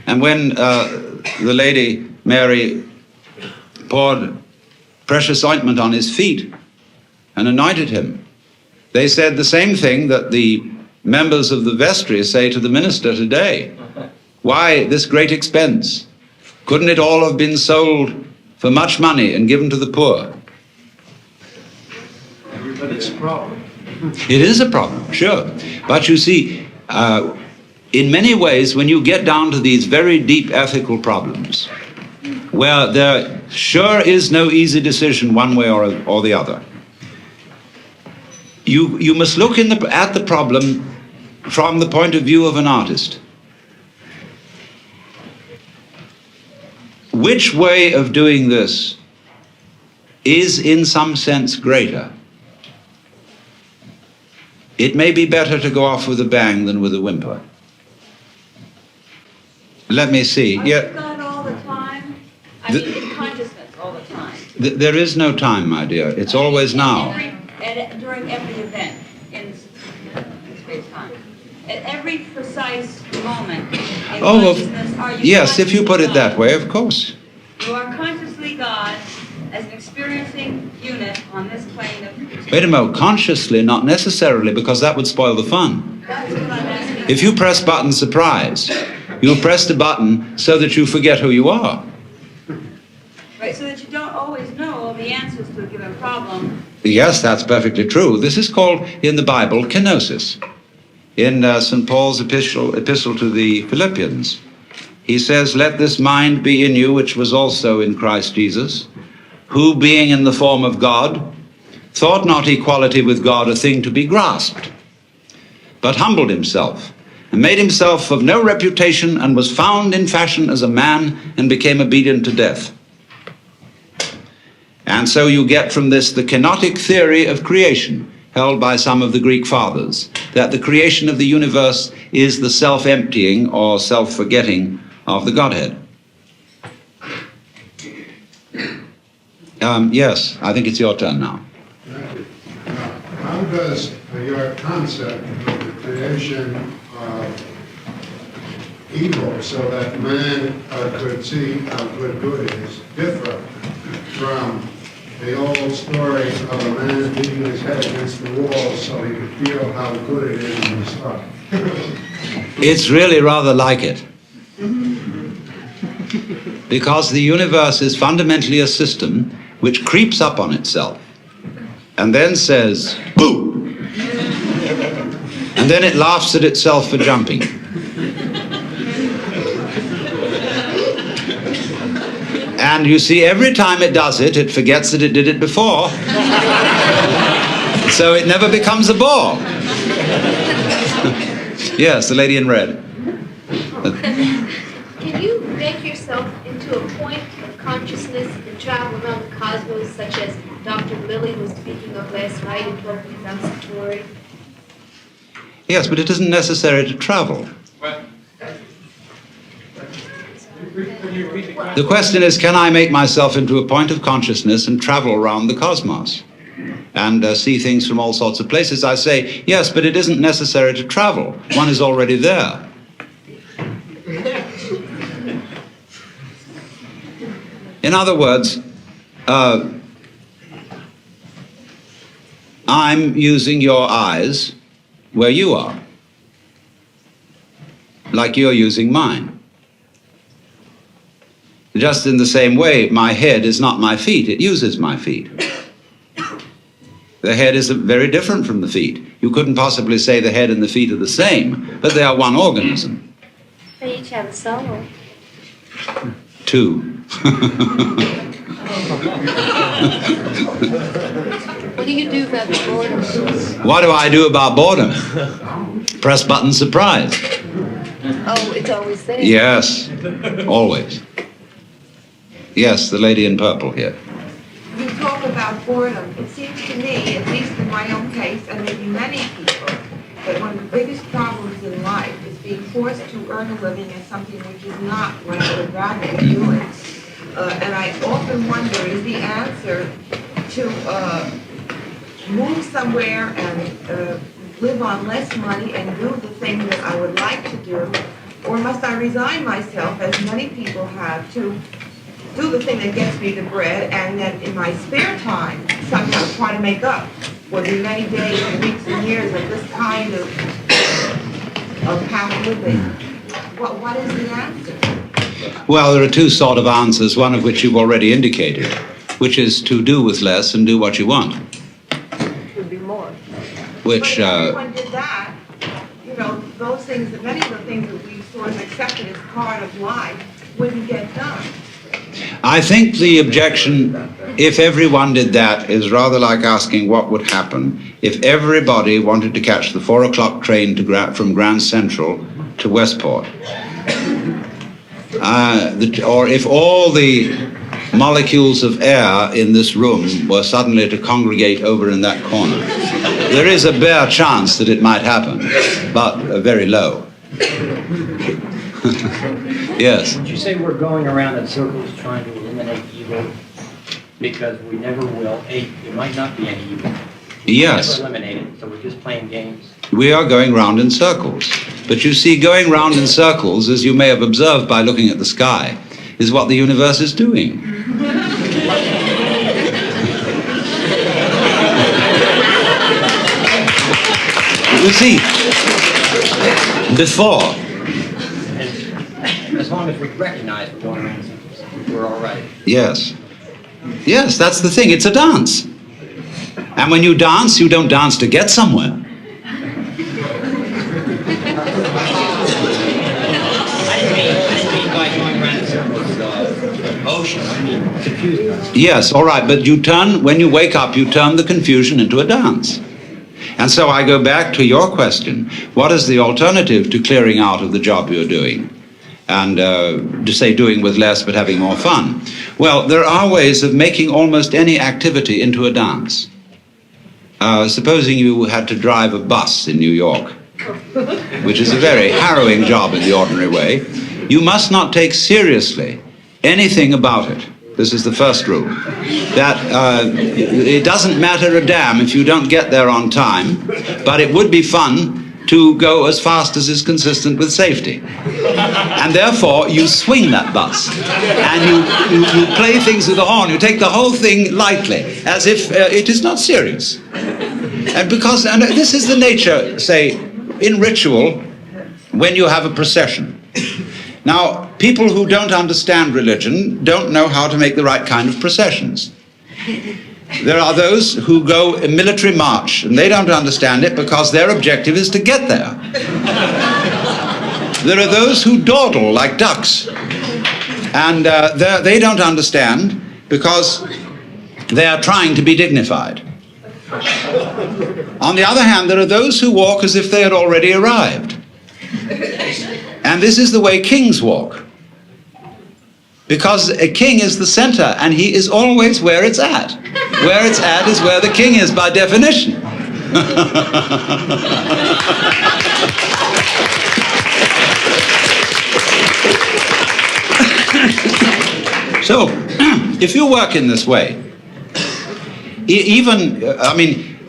And when the lady Mary poured precious ointment on his feet and anointed him, they said the same thing that the members of the vestry say to the minister today. Why this great expense? Couldn't it all have been sold for much money and given to the poor? But it's a problem. It is a problem, sure. But you see, in many ways, when you get down to these very deep ethical problems, where there sure is no easy decision one way or the other, you must look at the problem from the point of view of an artist. Which way of doing this is in some sense greater? It may be better to go off with a bang than with a whimper. Let me see. Are Yeah. you God all the time? I mean, in consciousness all the time. There is no time, my dear. It's always now. During every event in space-time. At every precise moment in consciousness, are you yes, if you put it God? that way, of course. You are consciously God as an experiencing unit on this plane of... Wait a moment, consciously, not necessarily, because that would spoil the fun. That's what I'm asking. If you press button surprise, you've pressed a button so that you forget who you are. Right, so that you don't always know all the answers to a given problem. Yes, that's perfectly true. This is called, in the Bible, kenosis. In St. Paul's epistle to the Philippians, he says, "Let this mind be in you, which was also in Christ Jesus, who, being in the form of God, thought not equality with God a thing to be grasped, but humbled himself, and made himself of no reputation, and was found in fashion as a man, and became obedient to death." And so you get from this the kenotic theory of creation, held by some of the Greek fathers, that the creation of the universe is the self-emptying or self-forgetting of the Godhead. Yes, I think it's your turn now. How does your concept of the creation of evil so that man could see how good is differ from the old story of a man beating his head against the wall so he could feel how good it is in the stuff? It's really rather like it. Because the universe is fundamentally a system which creeps up on itself and then says, "Boo!" And then it laughs at itself for jumping. And you see, every time it does it, it forgets that it did it before. So it never becomes a bore. Yes, the lady in red. Can you make yourself into a point of consciousness and travel around the cosmos, such as Dr. Lilly was speaking of last night in talking about Satori? Yes, but it isn't necessary to travel. The question is, can I make myself into a point of consciousness and travel around the cosmos and see things from all sorts of places? I say, yes, but it isn't necessary to travel. One is already there. In other words, I'm using your eyes where you are, like you're using mine. Just in the same way, my head is not my feet, it uses my feet. The head is very different from the feet. You couldn't possibly say the head and the feet are the same, but they are one organism. They each have a soul. Two. What do you do about the boredom? What do I do about boredom? Press button surprise. Oh, it's always there. Yes, always. Yes, the lady in purple here. You talk about boredom. It seems to me, at least in my own case, and maybe many people, that one of the biggest problems in life is being forced to earn a living at something which is not what I would rather be doing. And I often wonder, is the answer to move somewhere and live on less money and do the thing that I would like to do, or must I resign myself, as many people have, to do the thing that gets me the bread, and then in my spare time somehow try to make up for the many days and weeks and years of this kind of path living? What is the answer? Well, there are two sort of answers, one of which you've already indicated, which is to do with less and do what you want. Could be more. Which, but if everyone did that, you know, those things, many of the things that we sort of accepted as part of life wouldn't get done. I think the objection, if everyone did that, is rather like asking what would happen if everybody wanted to catch the 4 o'clock train from Grand Central to Westport. Or if all the molecules of air in this room were suddenly to congregate over in that corner. There is a bare chance that it might happen, but very low. Yes. Would you say we're going around in circles trying to eliminate evil because we never will? There might not be any evil. Yes. Never eliminate it, so we're just playing games. We are going round in circles. But you see, going round in circles, as you may have observed by looking at the sky, is what the universe is doing. You see, before, as long as we recognize we're going around in circles, we're all right. yes. Yes, that's the thing. It's a dance. And when you dance, you don't dance to get somewhere. I didn't mean by going around in circles, motion. I mean, confused. Yes, all right, but you turn, when you wake up, you turn the confusion into a dance. And so I go back to your question. What is the alternative to clearing out of the job you're doing? And to say doing with less but having more fun. Well, there are ways of making almost any activity into a dance. Supposing you had to drive a bus in New York, which is a very harrowing job in the ordinary way, you must not take seriously anything about it. This is the first rule. That it doesn't matter a damn if you don't get there on time, but it would be fun to go as fast as is consistent with safety. And therefore, you swing that bus, and you play things with the horn. You take the whole thing lightly, as if it is not serious. And because and this is the nature, say, in ritual, when you have a procession. Now, people who don't understand religion don't know how to make the right kind of processions. There are those who go a military march, and they don't understand it because their objective is to get there. There are those who dawdle like ducks, and they don't understand because they are trying to be dignified. On the other hand, there are those who walk as if they had already arrived. And this is the way kings walk. Because a king is the center, and he is always where it's at. Where it's at is where the king is, by definition. So, if you work in this way, even,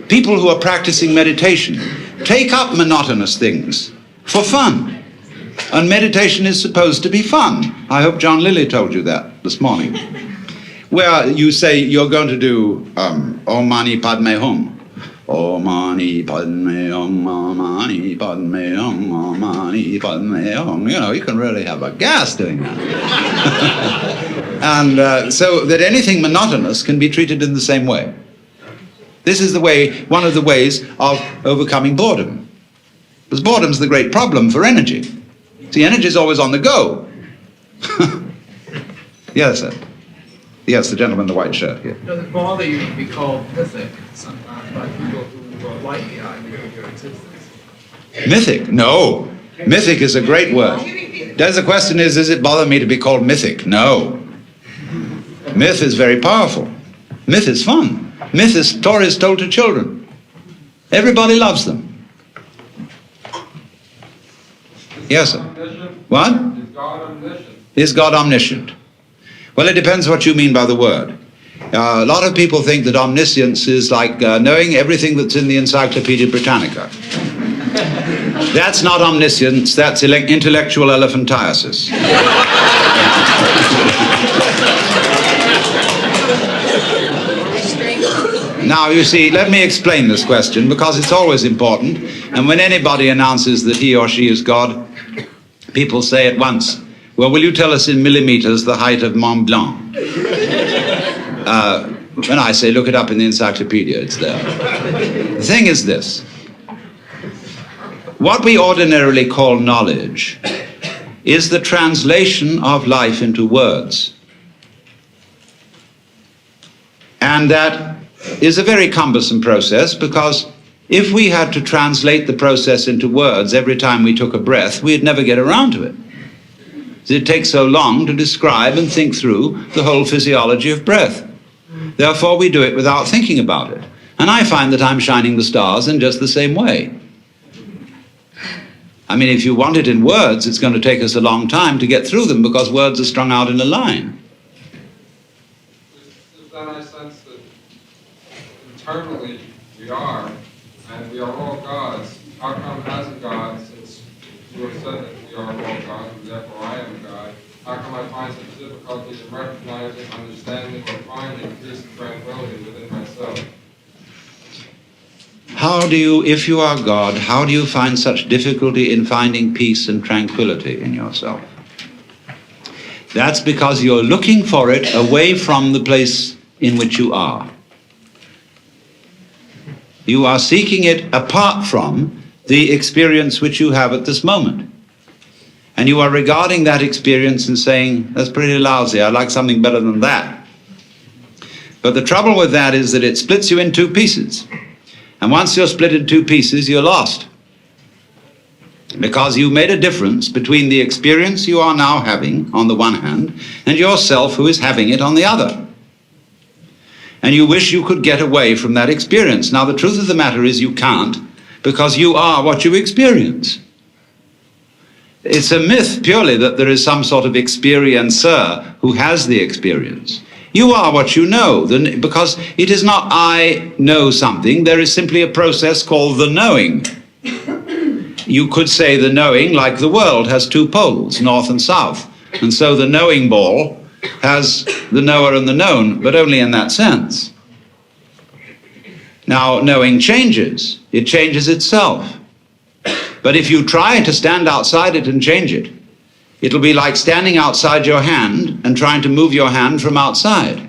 people who are practicing meditation take up monotonous things for fun. And meditation is supposed to be fun. I hope John Lilly told you that this morning. Where you say you're going to do Om Mani Padme Hum. Om Mani Padme Hum, Om Mani Padme Hum, Om Mani Padme Hum. You know, you can really have a gas doing that. And so that anything monotonous can be treated in the same way. This is the way, one of the ways of overcoming boredom. Because boredom's the great problem for energy. See, energy is always on the go. Yes, sir. Yes, the gentleman in the white shirt here. Does it bother you to be called mythic sometimes by people who like the idea of your existence? Mythic? No. Mythic is a great word. The question is it bother me to be called mythic? No. Myth is very powerful. Myth is fun. Myth is stories told to children. Everybody loves them. Yes, sir. What? Is God omniscient? Is God omniscient? Well, it depends what you mean by the word. A lot of people think that omniscience is like knowing everything that's in the Encyclopedia Britannica. That's not omniscience, that's intellectual elephantiasis. Now, you see, let me explain this question because it's always important. And when anybody announces that he or she is God, people say at once, well, will you tell us in millimeters the height of Mont Blanc? When I say, look it up in the encyclopedia, it's there. The thing is this. What we ordinarily call knowledge is the translation of life into words. And that is a very cumbersome process because if we had to translate the process into words every time we took a breath, we'd never get around to it. It takes so long to describe and think through the whole physiology of breath. Therefore, we do it without thinking about it. And I find that I'm shining the stars in just the same way. I mean, if you want it in words, it's going to take us a long time to get through them because words are strung out in a line. Then I sense that internally we are, and we are all gods. How come as a God, since you have said that we are all gods, and therefore I am a God, how come I find such difficulties in recognizing, understanding, or finding peace and tranquility within myself? How do you, if you are God, how do you find such difficulty in finding peace and tranquility in yourself? That's because you're looking for it away from the place in which you are. You are seeking it apart from the experience which you have at this moment. And you are regarding that experience and saying, that's pretty lousy, I'd like something better than that. But the trouble with that is that it splits you in two pieces. And once you're split in two pieces, you're lost. Because you made a difference between the experience you are now having on the one hand and yourself who is having it on the other. And you wish you could get away from that experience. Now, the truth of the matter is you can't, because you are what you experience. It's a myth purely that there is some sort of experiencer who has the experience. You are what you know, because it is not I know something, there is simply a process called the knowing. You could say the knowing, like the world, has two poles, north and south. And so the knowing ball has the knower and the known, but only in that sense. Now, knowing changes. It changes itself. But if you try to stand outside it and change it, it'll be like standing outside your hand and trying to move your hand from outside.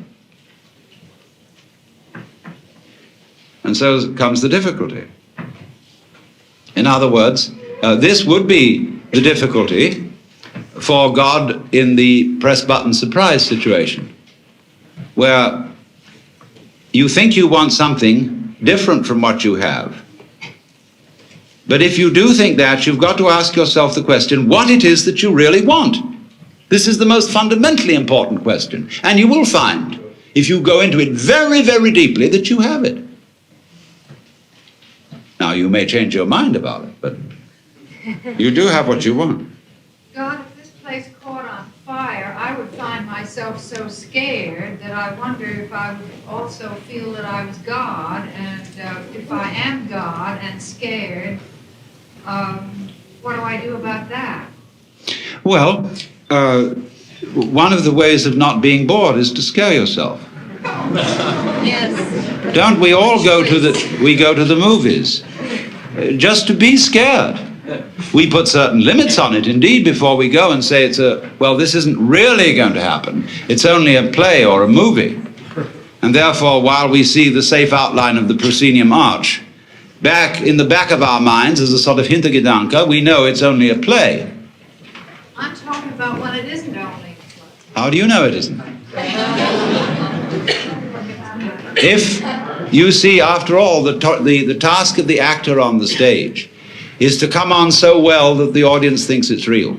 And so comes the difficulty. In other words, this would be the difficulty for God in the press button surprise situation, where you think you want something different from what you have. But if you do think that, you've got to ask yourself the question, what it is that you really want. This is the most fundamentally important question. And you will find, if you go into it very, very deeply, that you have it. Now, you may change your mind about it, but you do have what you want. God, if this place caught on fire, I would find myself so scared that I wonder if I would also feel that I was God, and if I am God and scared, what do I do about that? Well, one of the ways of not being bored is to scare yourself. Yes. Don't we all go to the movies just to be scared? We put certain limits on it, indeed, before we go and say well, this isn't really going to happen. It's only a play or a movie. And therefore, while we see the safe outline of the proscenium arch, back in the back of our minds, as a sort of Hintergedanke, we know it's only a play. I'm talking about when it isn't only a play. How do you know it isn't? If you see, after all, the task of the actor on the stage is to come on so well that the audience thinks it's real,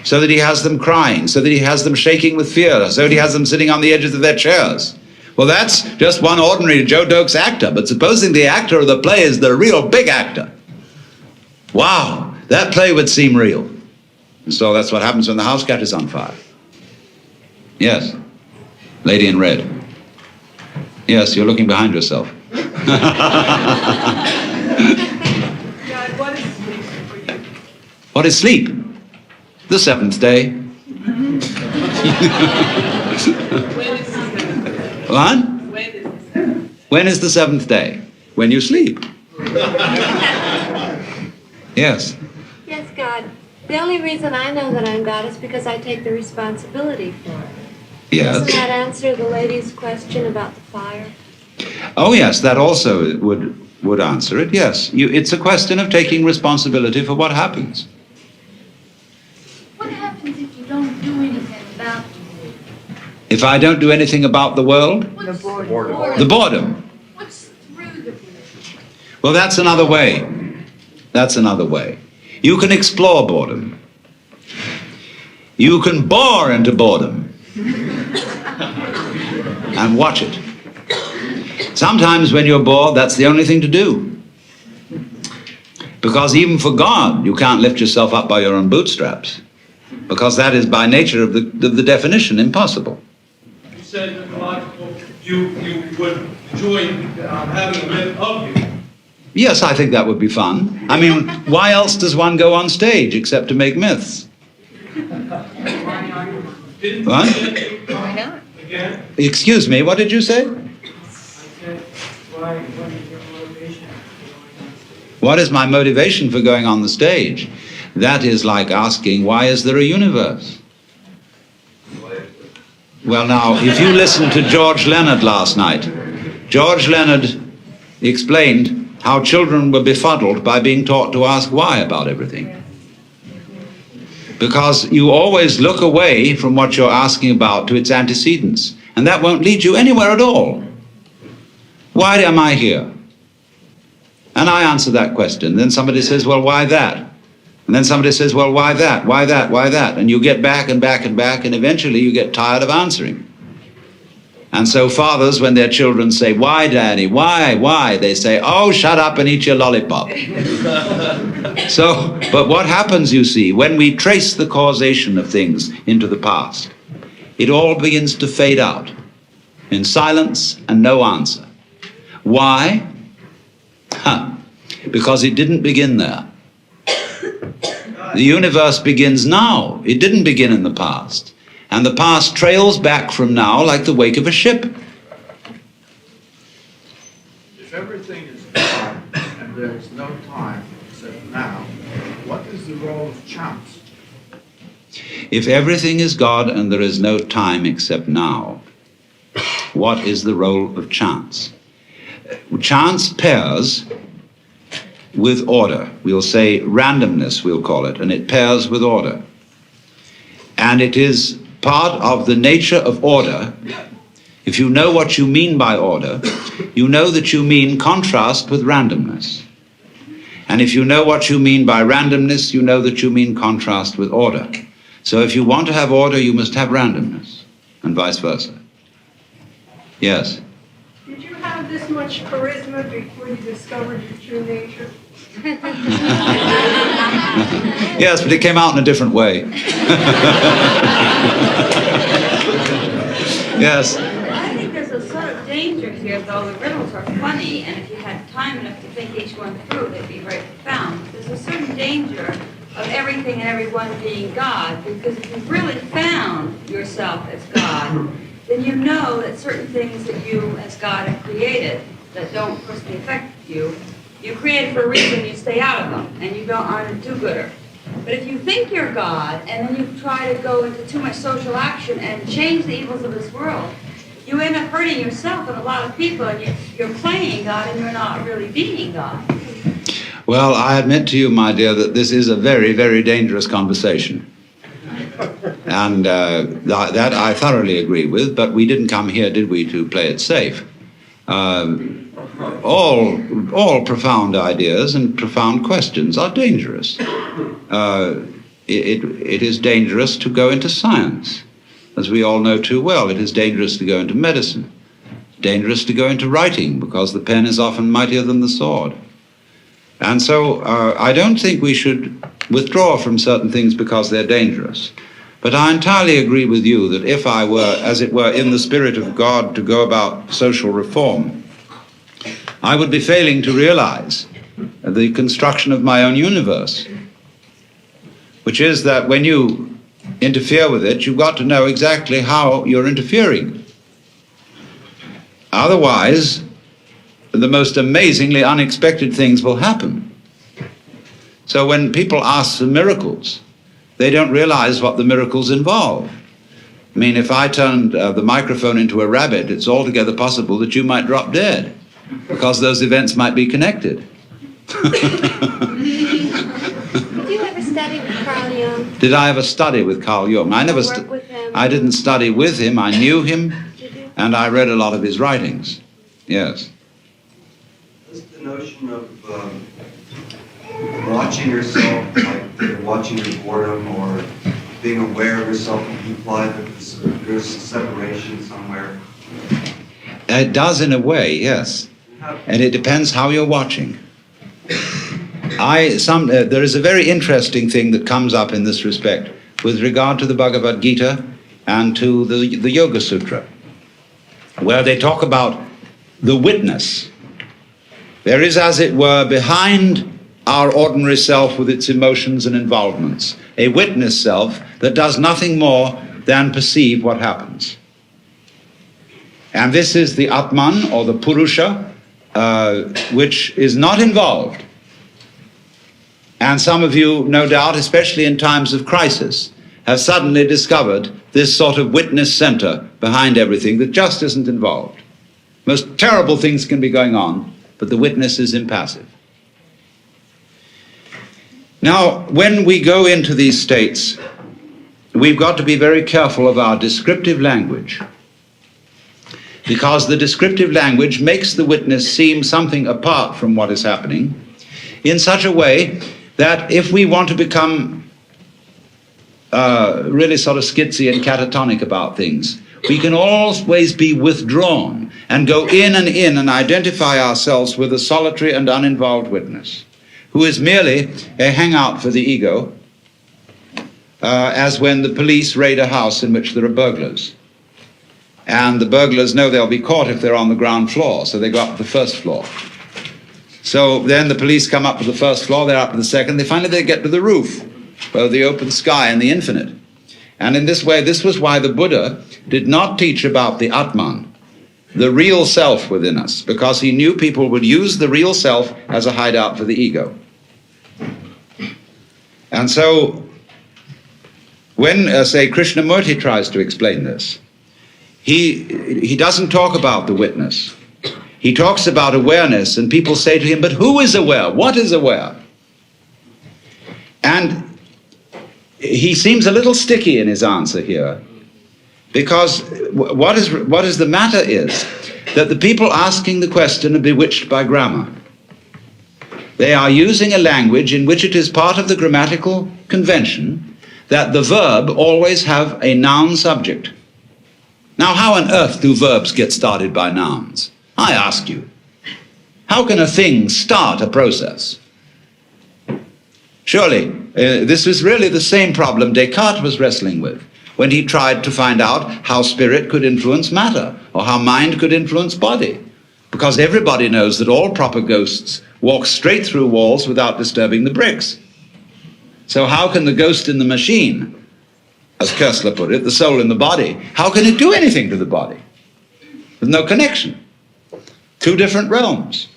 so that he has them crying, so that he has them shaking with fear, so that he has them sitting on the edges of their chairs. Well, that's just one ordinary Joe Dokes actor, but supposing the actor of the play is the real big actor. Wow, that play would seem real. And so that's what happens when the house catches on fire. Yes, lady in red. Yes, you're looking behind yourself. God, what is sleep for you? What is sleep? The seventh day. What? When is the seventh day? When you sleep. Yes. Yes, God. The only reason I know that I'm God is because I take the responsibility for it. Yes. Doesn't that answer the lady's question about the fire? Oh, yes, that also would answer it, yes. It's a question of taking responsibility for what happens. What happens if you don't do anything about it? If I don't do anything about the world? The boredom. The boredom. What's through the boredom? Well, that's another way. That's another way. You can explore boredom. You can bore into boredom. And watch it. Sometimes when you're bored, that's the only thing to do. Because even for God, you can't lift yourself up by your own bootstraps. Because that is by nature of the definition impossible. You said you would enjoy having a myth of you. Yes, I think that would be fun. I mean, why else does one go on stage except to make myths? What? Why not? Again? Excuse me, what did you say? What is your motivation? What is my motivation for going on the stage? That is like asking, why is there a universe? Well, now, if you listened to George Leonard last night, George Leonard explained how children were befuddled by being taught to ask why about everything. Because you always look away from what you're asking about to its antecedents, and that won't lead you anywhere at all. Why am I here? And I answer that question. Then somebody says, well, why that? And then somebody says, well, why that? Why that? Why that? And you get back and back and back, and eventually you get tired of answering. And so fathers, when their children say, why, Daddy? Why? They say, oh, shut up and eat your lollipop. So, but what happens, you see, when we trace the causation of things into the past, it all begins to fade out in silence and no answer. Why? Because it didn't begin there. The universe begins now. It didn't begin in the past. And the past trails back from now like the wake of a ship. If everything is God and there is no time except now, what is the role of chance? If everything is God and there is no time except now, what is the role of chance? Chance pairs with order. We'll say randomness, we'll call it, and it pairs with order. And it is part of the nature of order. If you know what you mean by order, you know that you mean contrast with randomness. And if you know what you mean by randomness, you know that you mean contrast with order. So if you want to have order, you must have randomness, and vice versa. Yes? Did you have this much charisma before you discovered your true nature? Yes, but it came out in a different way. Yes. I think there's a sort of danger here, though the riddles are funny, and if you had time enough to think each one through, they'd be very profound. There's a certain danger of everything and everyone being God, because if you've really found yourself as God, then you know that certain things that you as God have created that don't personally affect you, you create for a reason, you stay out of them, and you aren't a do-gooder. But if you think you're God, and then you try to go into too much social action and change the evils of this world, you end up hurting yourself and a lot of people, and you're playing God and you're not really being God. Well, I admit to you, my dear, that this is a very, very dangerous conversation. And that I thoroughly agree with, but we didn't come here, did we, to play it safe. All profound ideas and profound questions are dangerous. It is dangerous to go into science. As we all know too well, it is dangerous to go into medicine. dangerous to go into writing because the pen is often mightier than the sword. And so I don't think we should withdraw from certain things because they're dangerous. But I entirely agree with you that if I were, as it were, in the spirit of God to go about social reform, I would be failing to realize the construction of my own universe, which is that when you interfere with it, you've got to know exactly how you're interfering. Otherwise, the most amazingly unexpected things will happen. So when people ask for miracles, they don't realize what the miracles involve. I mean, if I turned the microphone into a rabbit, it's altogether possible that you might drop dead, because those events might be connected. Did you ever study with Carl Jung? Did I ever study with Carl Jung? I didn't study with him. I knew him, and I read a lot of his writings. Yes. What's the notion of watching yourself, like watching your boredom or being aware of yourself, imply that there's a separation somewhere? It does in a way, yes. And it depends how you're watching. There is a very interesting thing that comes up in this respect with regard to the Bhagavad Gita and to the Yoga Sutra, where they talk about the witness. There is, as it were, behind our ordinary self with its emotions and involvements, a witness self that does nothing more than perceive what happens. And this is the Atman, or the Purusha, which is not involved. And some of you, no doubt, especially in times of crisis, have suddenly discovered this sort of witness center behind everything that just isn't involved. Most terrible things can be going on, but the witness is impassive. Now, when we go into these states, we've got to be very careful of our descriptive language, because the descriptive language makes the witness seem something apart from what is happening in such a way that if we want to become really sort of skitsy and catatonic about things, we can always be withdrawn and go in and identify ourselves with a solitary and uninvolved witness who is merely a hangout for the ego, as when the police raid a house in which there are burglars. And the burglars know they'll be caught if they're on the ground floor, so they go up to the first floor. So then the police come up to the first floor, they're up to the second, finally they get to the roof, where the open sky and the infinite. And in this way, this was why the Buddha did not teach about the Atman, the real self within us, because he knew people would use the real self as a hideout for the ego. And so when, say, Krishnamurti tries to explain this, he doesn't talk about the witness. He talks about awareness, and people say to him, but who is aware? What is aware? And he seems a little sticky in his answer here, because what is the matter is that the people asking the question are bewitched by grammar. They are using a language in which it is part of the grammatical convention that the verb always have a noun subject. Now, how on earth do verbs get started by nouns? I ask you. How can a thing start a process? Surely, this was really the same problem Descartes was wrestling with when he tried to find out how spirit could influence matter, or how mind could influence body. Because everybody knows that all proper ghosts walk straight through walls without disturbing the bricks. So how can the ghost in the machine, as Koestler put it, the soul in the body, how can it do anything to the body? There's no connection. Two different realms.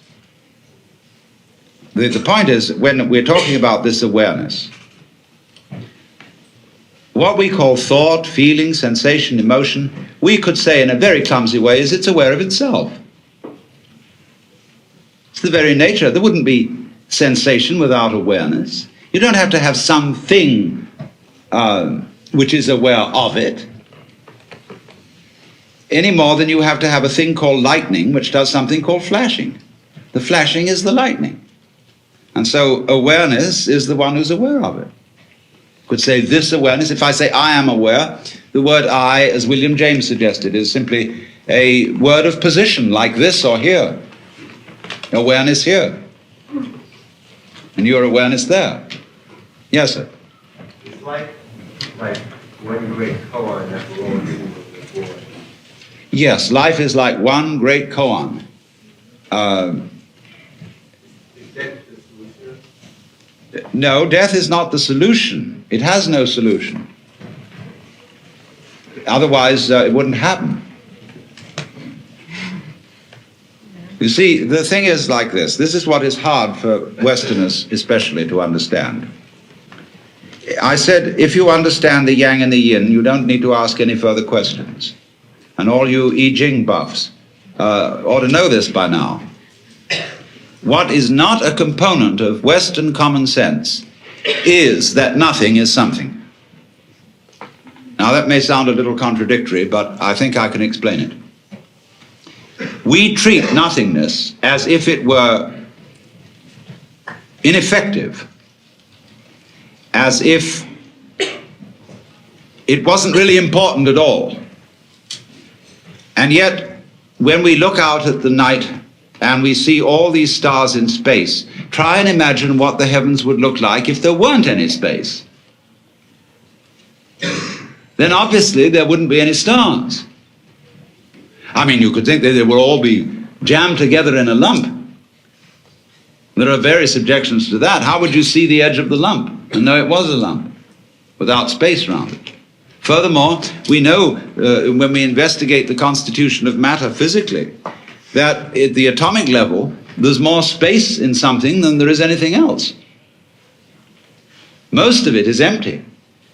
The point is, when we're talking about this awareness, what we call thought, feeling, sensation, emotion, we could say in a very clumsy way is it's aware of itself. It's the very nature. There wouldn't be sensation without awareness. You don't have to have something which is aware of it, any more than you have to have a thing called lightning, which does something called flashing. The flashing is the lightning. And so awareness is the one who's aware of it. Could say this awareness. If I say I am aware, the word I, as William James suggested, is simply a word of position like this or here. Awareness here. And your awareness there. Yes, sir? It's like one great koan that's flowing before. Yes, life is like one great koan. Is that the solution? No, death is not the solution. It has no solution. Otherwise, it wouldn't happen. You see, the thing is like this. This is what is hard for Westerners especially to understand. I said, if you understand the yang and the yin, you don't need to ask any further questions. And all you I Ching buffs ought to know this by now. What is not a component of Western common sense is that nothing is something. Now that may sound a little contradictory, but I think I can explain it. We treat nothingness as if it were ineffective, as if it wasn't really important at all. And yet, when we look out at the night and we see all these stars in space, try and imagine what the heavens would look like if there weren't any space. Then obviously there wouldn't be any stars. I mean, you could think that they would all be jammed together in a lump. There are various objections to that. How would you see the edge of the lump and know it was a lump without space around it? Furthermore, we know when we investigate the constitution of matter physically that at the atomic level there's more space in something than there is anything else. Most of it is empty.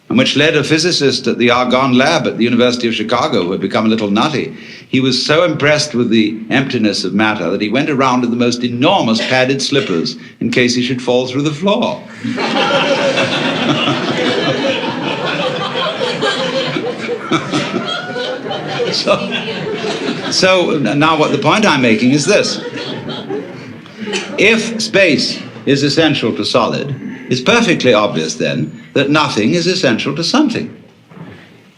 And which led a physicist at the Argonne lab at the University of Chicago, who had become a little nutty. He was so impressed with the emptiness of matter that he went around with the most enormous padded slippers in case he should fall through the floor. So now what the point I'm making is this. If space is essential to solid, it's perfectly obvious then that nothing is essential to something.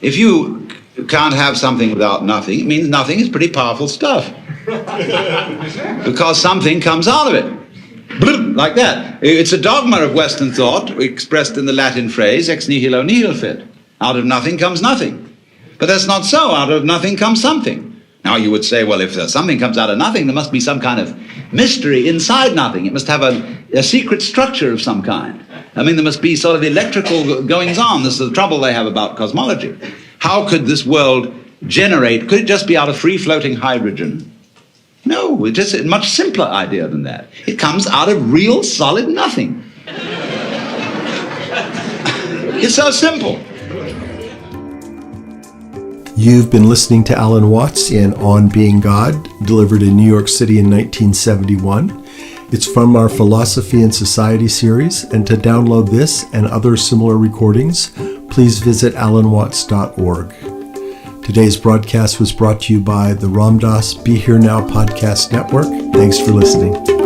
If you can't have something without nothing, it means nothing is pretty powerful stuff. Because something comes out of it. Bloop, like that. It's a dogma of Western thought expressed in the Latin phrase ex nihilo nihil fit. Out of nothing comes nothing. But that's not so. Out of nothing comes something. Now you would say, well, if something comes out of nothing, there must be some kind of mystery inside nothing. It must have a secret structure of some kind. I mean, there must be sort of electrical goings-on. This is the trouble they have about cosmology. How could this world generate? Could it just be out of free-floating hydrogen? No, it's just a much simpler idea than that. It comes out of real, solid nothing. It's so simple. You've been listening to Alan Watts in On Being God, delivered in New York City in 1971. It's from our Philosophy and Society series, and to download this and other similar recordings, please visit alanwatts.org. Today's broadcast was brought to you by the Ram Dass Be Here Now podcast network. Thanks for listening.